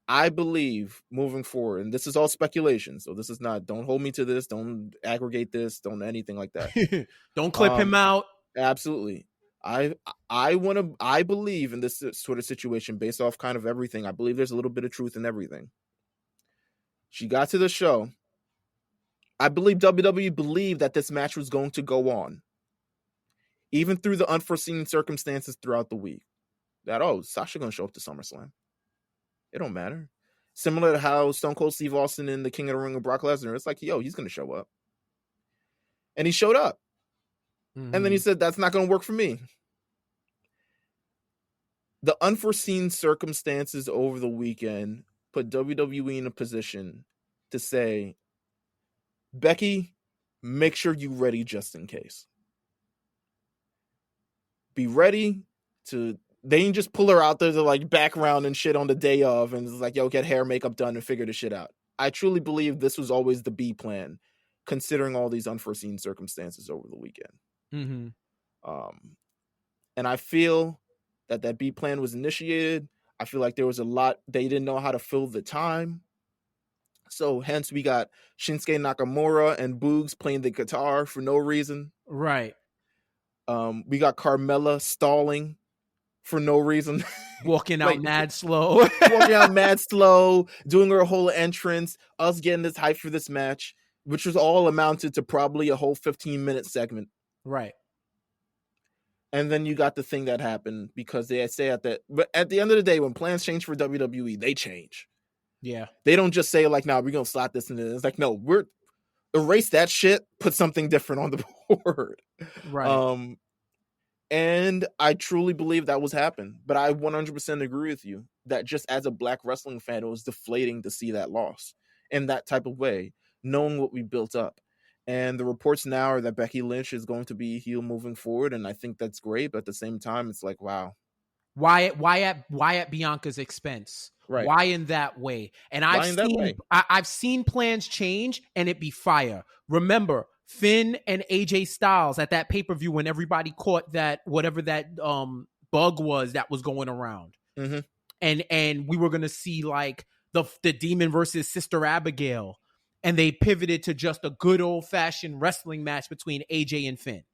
I believe moving forward, and this is all speculation, so this is not, don't hold me to this, don't aggregate this, don't anything like that. Don't clip him out. Absolutely. I believe in this sort of situation based off kind of everything. I believe there's a little bit of truth in everything. She got to the show. I believe WWE believed that this match was going to go on, even through the unforeseen circumstances throughout the week. That, Sasha going to show up to SummerSlam. It don't matter. Similar to how Stone Cold Steve Austin in the King of the Ring with Brock Lesnar, it's like, he's going to show up. And he showed up. Mm-hmm. And then he said, that's not going to work for me. The unforeseen circumstances over the weekend put WWE in a position to say, Becky, make sure you're ready just in case. Be ready to... They didn't just pull her out there to like background and shit on the day of and it's like, get hair, makeup done and figure the shit out. I truly believe this was always the B plan, considering all these unforeseen circumstances over the weekend. Mm-hmm. And I feel that B plan was initiated. I feel like there was a lot, they didn't know how to fill the time. So hence we got Shinsuke Nakamura and Boogs playing the guitar for no reason. Right. We got Carmella stalling for no reason. Walking out mad slow. Doing her whole entrance, us getting this hype for this match, which was all amounted to probably a whole 15-minute segment. Right. And then you got the thing that happened because they say but at the end of the day, when plans change for WWE, they change. Yeah. They don't just say like, we're going to slot this in. It's like, no, we're erase that shit, put something different on the board. Right. And I truly believe that was happening. But I 100% agree with you that just as a black wrestling fan, it was deflating to see that loss in that type of way, knowing what we built up. And the reports now are that Becky Lynch is going to be heel moving forward. And I think that's great. But at the same time, it's like, wow. Why at Bianca's expense? Right. Why in that way? And I've seen plans change and it be fire. Remember, Finn and AJ Styles at that pay-per-view when everybody caught that whatever that bug was that was going around. Mm-hmm. And we were going to see like the Demon versus Sister Abigail, and they pivoted to just a good old-fashioned wrestling match between AJ and Finn.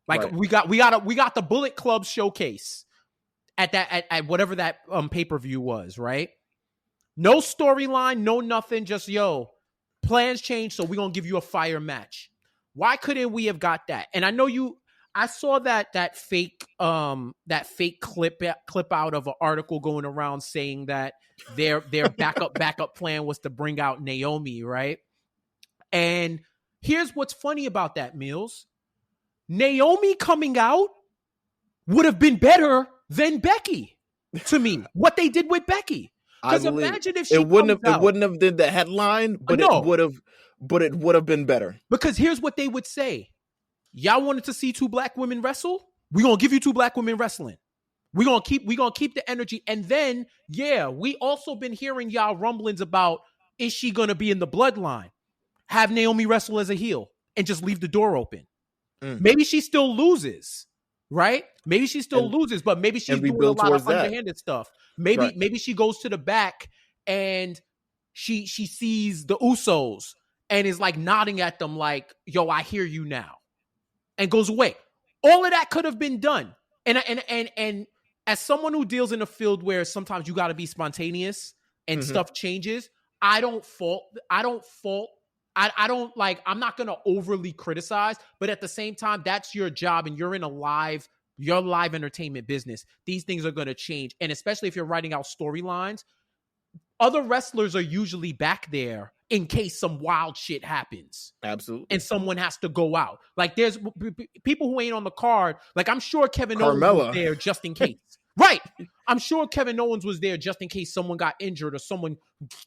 Like right. we got the Bullet Club showcase at whatever that pay-per-view was, right? No storyline, no nothing, just plans change, so we're going to give you a fire match. Why couldn't we have got that? And I know I saw that fake clip out of an article going around saying that their backup plan was to bring out Naomi, right? And here's what's funny about that, Mills. Naomi coming out would have been better than Becky to me. What they did with Becky. Because imagine if she it wouldn't have did the headline, but no. it would have been better. Because here's what they would say. Y'all wanted to see two black women wrestle? We're going to give you two black women wrestling. We're going to keep the energy. And then, we also been hearing y'all rumblings about, is she going to be in the bloodline? Have Naomi wrestle as a heel and just leave the door open. Maybe she still loses, right? Maybe she still loses, but maybe she's doing a lot of underhanded stuff. Maybe she goes to the back and she sees the Usos and is like nodding at them like, yo, I hear you now, and goes away. All of that could have been done. And as someone who deals in a field where sometimes you got to be spontaneous and stuff changes, I'm not going to overly criticize, but at the same time, that's your job and you're in your live entertainment business. These things are going to change. And especially if you're writing out storylines, other wrestlers are usually back there in case some wild shit happens. Absolutely. And someone has to go out. Like there's people who ain't on the card. Like I'm sure Kevin Owens was there just in case. Right. I'm sure Kevin Owens was there just in case someone got injured or someone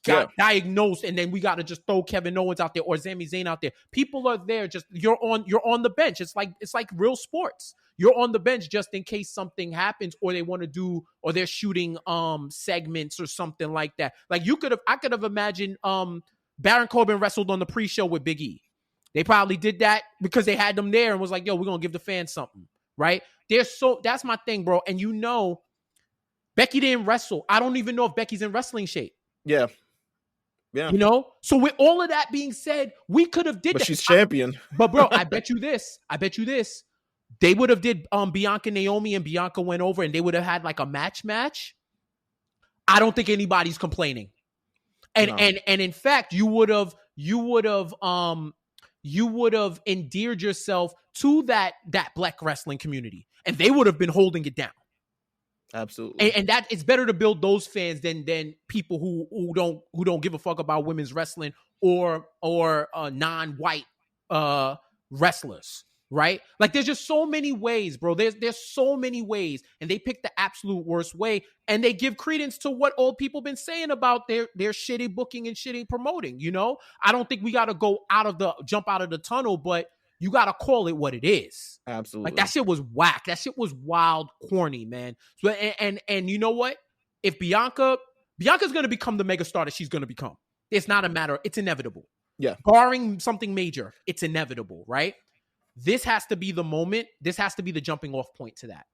got diagnosed, and then we got to just throw Kevin Owens out there or Sami Zayn out there. People are there just you're on the bench. It's like real sports. You're on the bench just in case something happens, or they want to do, or they're shooting segments or something like that. Like I could have imagined Baron Corbin wrestled on the pre-show with Big E. They probably did that because they had them there and was like, yo, we're going to give the fans something, right? That's my thing, bro. And Becky didn't wrestle. I don't even know if Becky's in wrestling shape. Yeah. So with all of that being said, we could have did but that. She's champion. But bro, I bet you this. They would have did Bianca Naomi, and Bianca went over, and they would have had like a match. I don't think anybody's complaining. And in fact, you would have endeared yourself to that black wrestling community, and they would have been holding it down. Absolutely. And that it's better to build those fans than people who don't give a fuck about women's wrestling or non-white wrestlers. Right? Like there's just so many ways, bro. There's so many ways, and they pick the absolute worst way, and they give credence to what old people been saying about their shitty booking and shitty promoting. I don't think we got to jump out of the tunnel, but you got to call it what it is. Absolutely. Like that shit was whack. That shit was wild, corny, man. So and you know what? If Bianca's going to become the megastar that she's going to become, it's not a matter. It's inevitable. Yeah. Barring something major, it's inevitable, right? This has to be the moment. This has to be the jumping off point to that.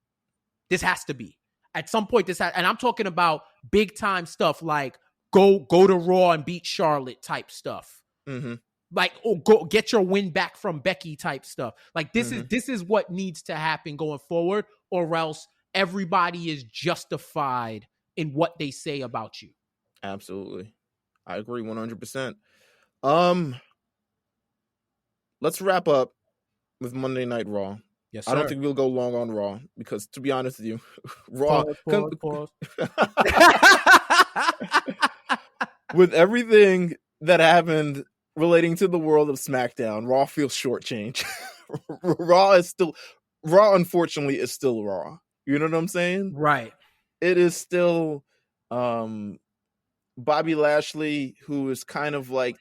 This has to be. At some point, and I'm talking about big time stuff like go to Raw and beat Charlotte type stuff. Mm-hmm. Like, go get your win back from Becky type stuff. Like this is what needs to happen going forward, or else everybody is justified in what they say about you. Absolutely. I agree 100%. Let's wrap up with Monday Night Raw. Yes, sir. I don't think we'll go long on Raw because, to be honest with you, Raw pause. with everything that happened relating to the world of SmackDown, Raw feels shortchanged. Raw, unfortunately, is still Raw. You know what I'm saying? Right. It is still Bobby Lashley, who is kind of like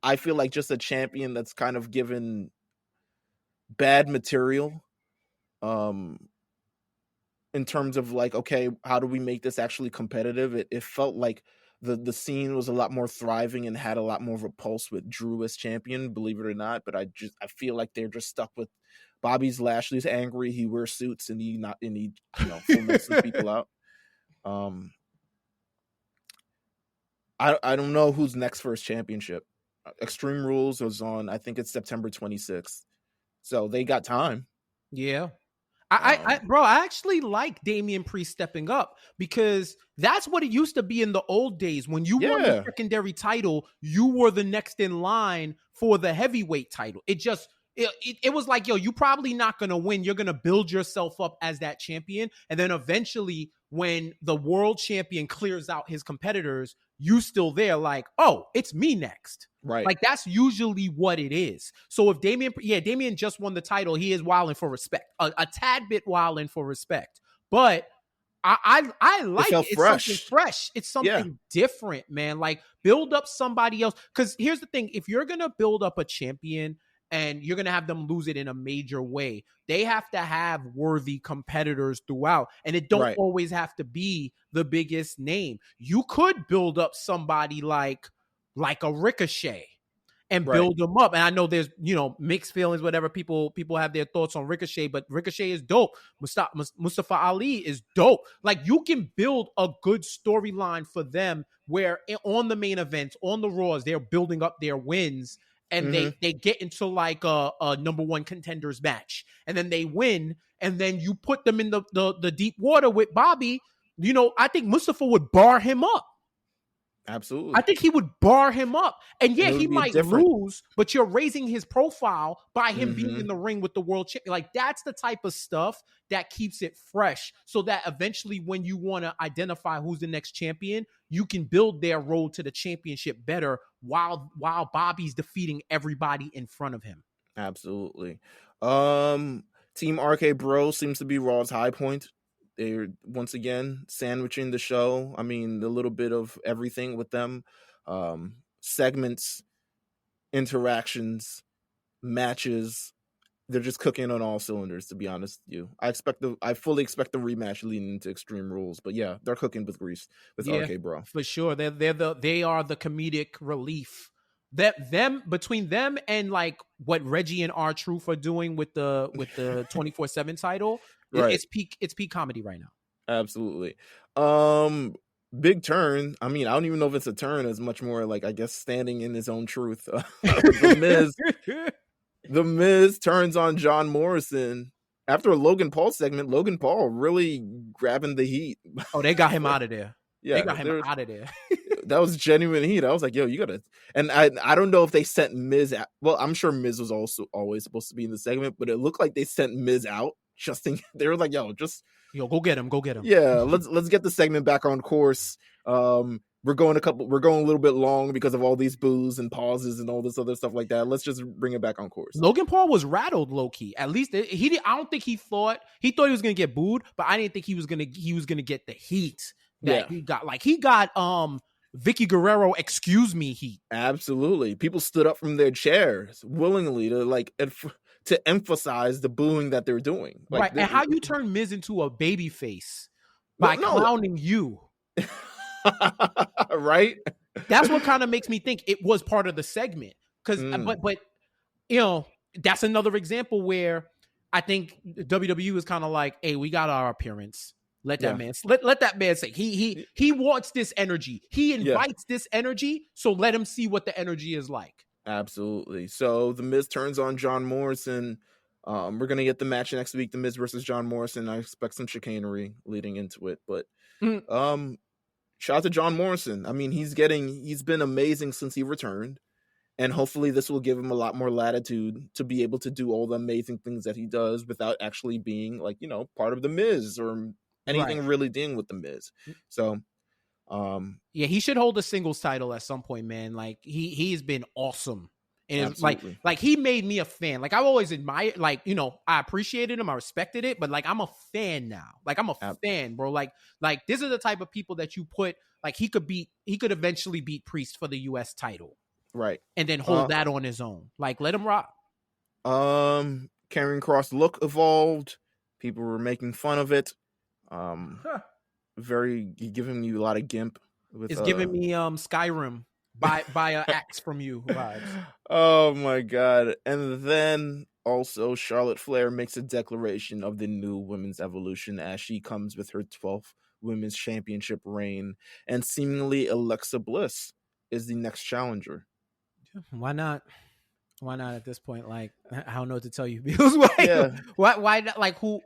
I feel like just a champion that's kind of given bad material in terms of like, okay, how do we make this actually competitive? It felt like the scene was a lot more thriving and had a lot more of a pulse with Drew as champion, believe it or not. But I feel like they're just stuck with Lashley's angry, he wears suits and he full some people out. I don't know who's next for his championship. Extreme Rules was on, I think it's September 26th. So they got time. Yeah. I actually like Damian Priest stepping up, because that's what it used to be in the old days. When you won the secondary title, you were the next in line for the heavyweight title. It was like, yo, you probably not going to win. You're going to build yourself up as that champion. And then eventually when the world champion clears out his competitors, you still there like, oh, it's me next. Right. Like that's usually what it is. So if Damian just won the title, he is wilding for respect, a tad bit wilding for respect. But I like it. It's something fresh. It's something different, man. Like build up somebody else. Because here's the thing: if you're gonna build up a champion and you're gonna have them lose it in a major way, they have to have worthy competitors throughout, and it don't always have to be the biggest name. You could build up somebody like a Ricochet and build them up. And I know there's, mixed feelings, whatever. People have their thoughts on Ricochet, but Ricochet is dope. Mustafa Ali is dope. Like you can build a good storyline for them where on the main events, on the Raws, they're building up their wins and they get into like a number one contenders match and then they win. And then you put them in the deep water with Bobby. I think Mustafa would bar him up. Absolutely. I think he would bar him up. And And yeah, it he would be a might different. lose, but you're raising his profile by him being Mm-hmm. in the ring with the world champion. Like, that's the type of stuff that keeps it fresh, so that eventually when you want to identify who's the next champion, you can build their road to the championship better while Bobby's defeating everybody in front of him. Absolutely. Team RK Bro seems to be Raw's high point. They're once again sandwiching the show. I mean, a little bit of everything with them. Segments, interactions, matches. They're just cooking on all cylinders, to be honest with you. I fully expect the rematch leading into Extreme Rules. But yeah, they're cooking with grease with Yeah, RK Bro. for sure. They are the comedic relief. Between them and like what Reggie and R-Truth are doing with the 24/7 title, Right. it's peak comedy right now. Absolutely. Big turn. I mean, I don't even know if it's a turn. It's much more like, I guess, standing in his own truth. The Miz turns on John Morrison after a Logan Paul segment. Logan Paul really grabbing the heat. Oh, they got him out of there. Yeah, They got him out of there. that was genuine heat. I was like, yo, you gotta. And I don't know if they sent Miz out. Well, I'm sure Miz was also always supposed to be in the segment, but it looked like they sent Miz out just in. They were like, yo, just. Yo, go get him. Go get him. Yeah, let's get the segment back on course. We're going a little bit long because of all these boos and pauses and all this other stuff like that. Let's just bring it back on course. Logan Paul was rattled low key. At least I don't think he thought he was gonna get booed, but I didn't think he was gonna get the heat that he got. Like, he got Vicky Guerrero, excuse me, heat. Absolutely, people stood up from their chairs willingly to emphasize the booing that they're doing. Like, right, and how you turn Miz into a baby face by clowning you. Right? That's what kind of makes me think it was part of the segment. Because, but you know, that's another example where I think WWE is kind of like, hey, we got our appearance. Let that man say he wants this energy. He invites this energy, so let him see what the energy is like. Absolutely. So the Miz turns on John Morrison. We're gonna get the match next week, the Miz versus John Morrison. I expect some chicanery leading into it, but shout out to John Morrison. I mean, he's been amazing since he returned, and hopefully this will give him a lot more latitude to be able to do all the amazing things that he does without actually being, like, you know, part of the Miz or anything really dealing with the Miz. So yeah, he should hold a singles title at some point, man. Like, he's been awesome. And like he made me a fan. Like, I've always admired, like, you know, I appreciated him, I respected it, but like, I'm a fan now. Like, I'm a fan, bro. Like this is the type of people that you put, like, he could eventually beat Priest for the US title. Right. And then hold that on his own. Like, let him rock. Karrion Kross look evolved. People were making fun of it. Giving you a lot of gimp. It's giving me Skyrim by an axe from you vibes. Oh my god. And then also Charlotte Flair makes a declaration of the new women's evolution as she comes with her 12th women's championship reign, and seemingly Alexa Bliss is the next challenger. Why not at this point? Like, I don't know what to tell you. Because why not? Like, who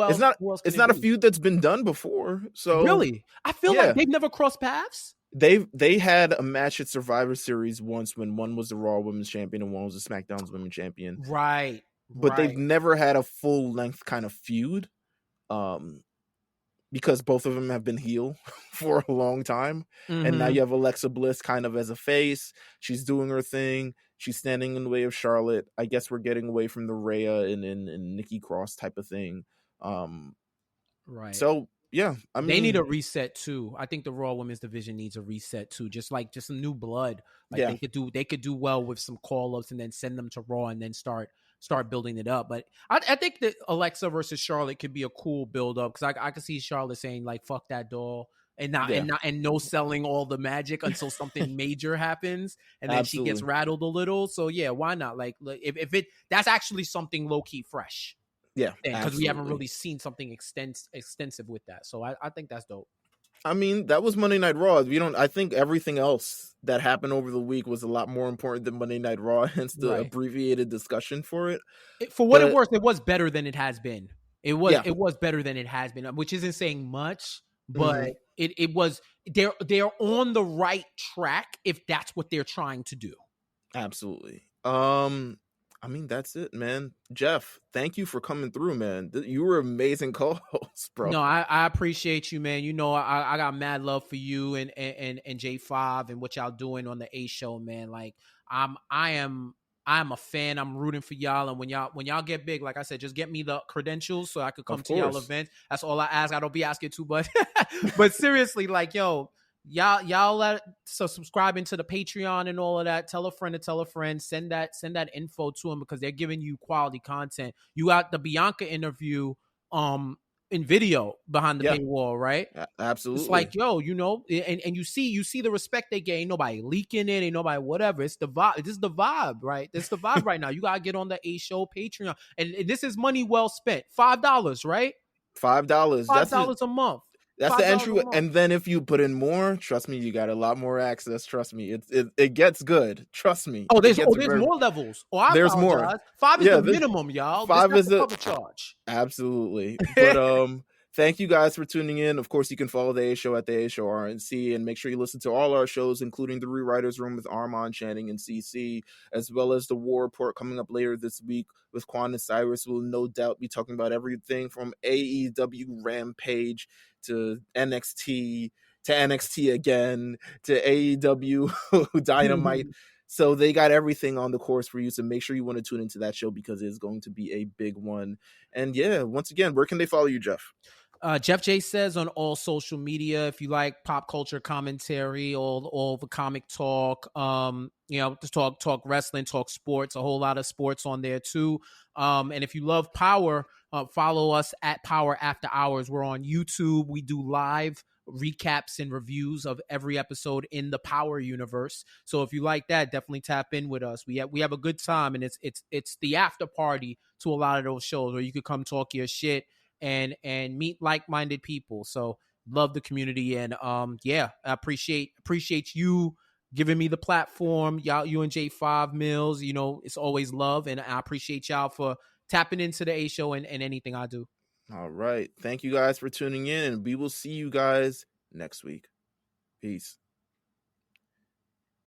else? It's not a feud that's been done before. So really, I feel like they've never crossed paths. They had a match at Survivor Series once when one was the Raw Women's Champion and one was the SmackDown's Women's Champion. Right. But they've never had a full length kind of feud. Because both of them have been heel for a long time. Mm-hmm. And now you have Alexa Bliss kind of as a face. She's doing her thing. She's standing in the way of Charlotte. I guess we're getting away from the Rhea and Nikki Cross type of thing. Right. So yeah, I mean, they need a reset too. I think the Raw Women's Division needs a reset too. Just some new blood. Like, they could do well with some call-ups and then send them to Raw and then start building it up. But I think that Alexa versus Charlotte could be a cool build-up, because I could see Charlotte saying, like, fuck that doll, and no selling all the magic until something major happens, and then she gets rattled a little. So yeah, why not? Like if that's actually something low-key fresh. Yeah, because we haven't really seen something extensive with that. So I think that's dope. I mean, that was Monday Night Raw. I think everything else that happened over the week was a lot more important than Monday Night Raw, hence the abbreviated discussion for it. For what it was, it was better than it has been. It was better than it has been, which isn't saying much, but it was they're on the right track if that's what they're trying to do. Absolutely. I mean, that's it, man. Jeff, thank you for coming through, man. You were amazing co-host, bro. No, I appreciate you, man. You know, I got mad love for you and J5 and what y'all doing on the A show, man. Like I'm a fan. I'm rooting for y'all. And when y'all get big, like I said, just get me the credentials so I could come Of to y'all course. events. That's all I ask. I don't be asking too much. But seriously, like, yo, y'all so subscribing to the Patreon and all of that. Tell a friend to tell a friend. Send that info to them because they're giving you quality content. You got the Bianca interview in video behind the Yeah, paywall, right? It's absolutely. like, yo, you know, and you see the respect they get. Ain't nobody leaking it, ain't nobody whatever. It's the vibe. This is the vibe, right? This is the vibe right now. You gotta get on the A Show Patreon, and this is money well spent. $5, right? $5. Five dollars a month. That's the $5 a entry, month. and then if you put in more, trust me, you got a lot more access. Trust me, it gets good. Trust me, Oh, it gets there's very. more levels. Oh, I There's more. apologize. 5 is Yeah, the minimum, y'all. This five not is the the cover charge. absolutely. But thank you guys for tuning in. Of course, you can follow the A Show at the A Show RNC, and make sure you listen to all our shows, including the Rewriters Room with Armand Channing and CC, as well as the War Report coming up later this week with Quan and Cyrus. We'll no doubt be talking about everything from AEW Rampage to NXT to NXT again to AEW Dynamite. So they got everything on the course for you. So make sure you want to tune into that show because it's going to be a big one. And yeah, once again, where can they follow you, Jeff? Jeff J says on all social media, if you like pop culture commentary, all the comic talk, you know, just talk wrestling, talk sports, a whole lot of sports on there too. And if you love Power, follow us at Power After Hours. We're on YouTube. We do live recaps and reviews of every episode in the Power universe. So if you like that, definitely tap in with us. We have a good time, and it's the after party to a lot of those shows where you could come talk your shit and meet like-minded people. So love the community, and yeah, I appreciate you giving me the platform. Y'all, you and J5 Mills, you know, it's always love, and I appreciate y'all for tapping into the A Show and anything I do. All right. Thank you guys for tuning in, and we will see you guys next week. Peace.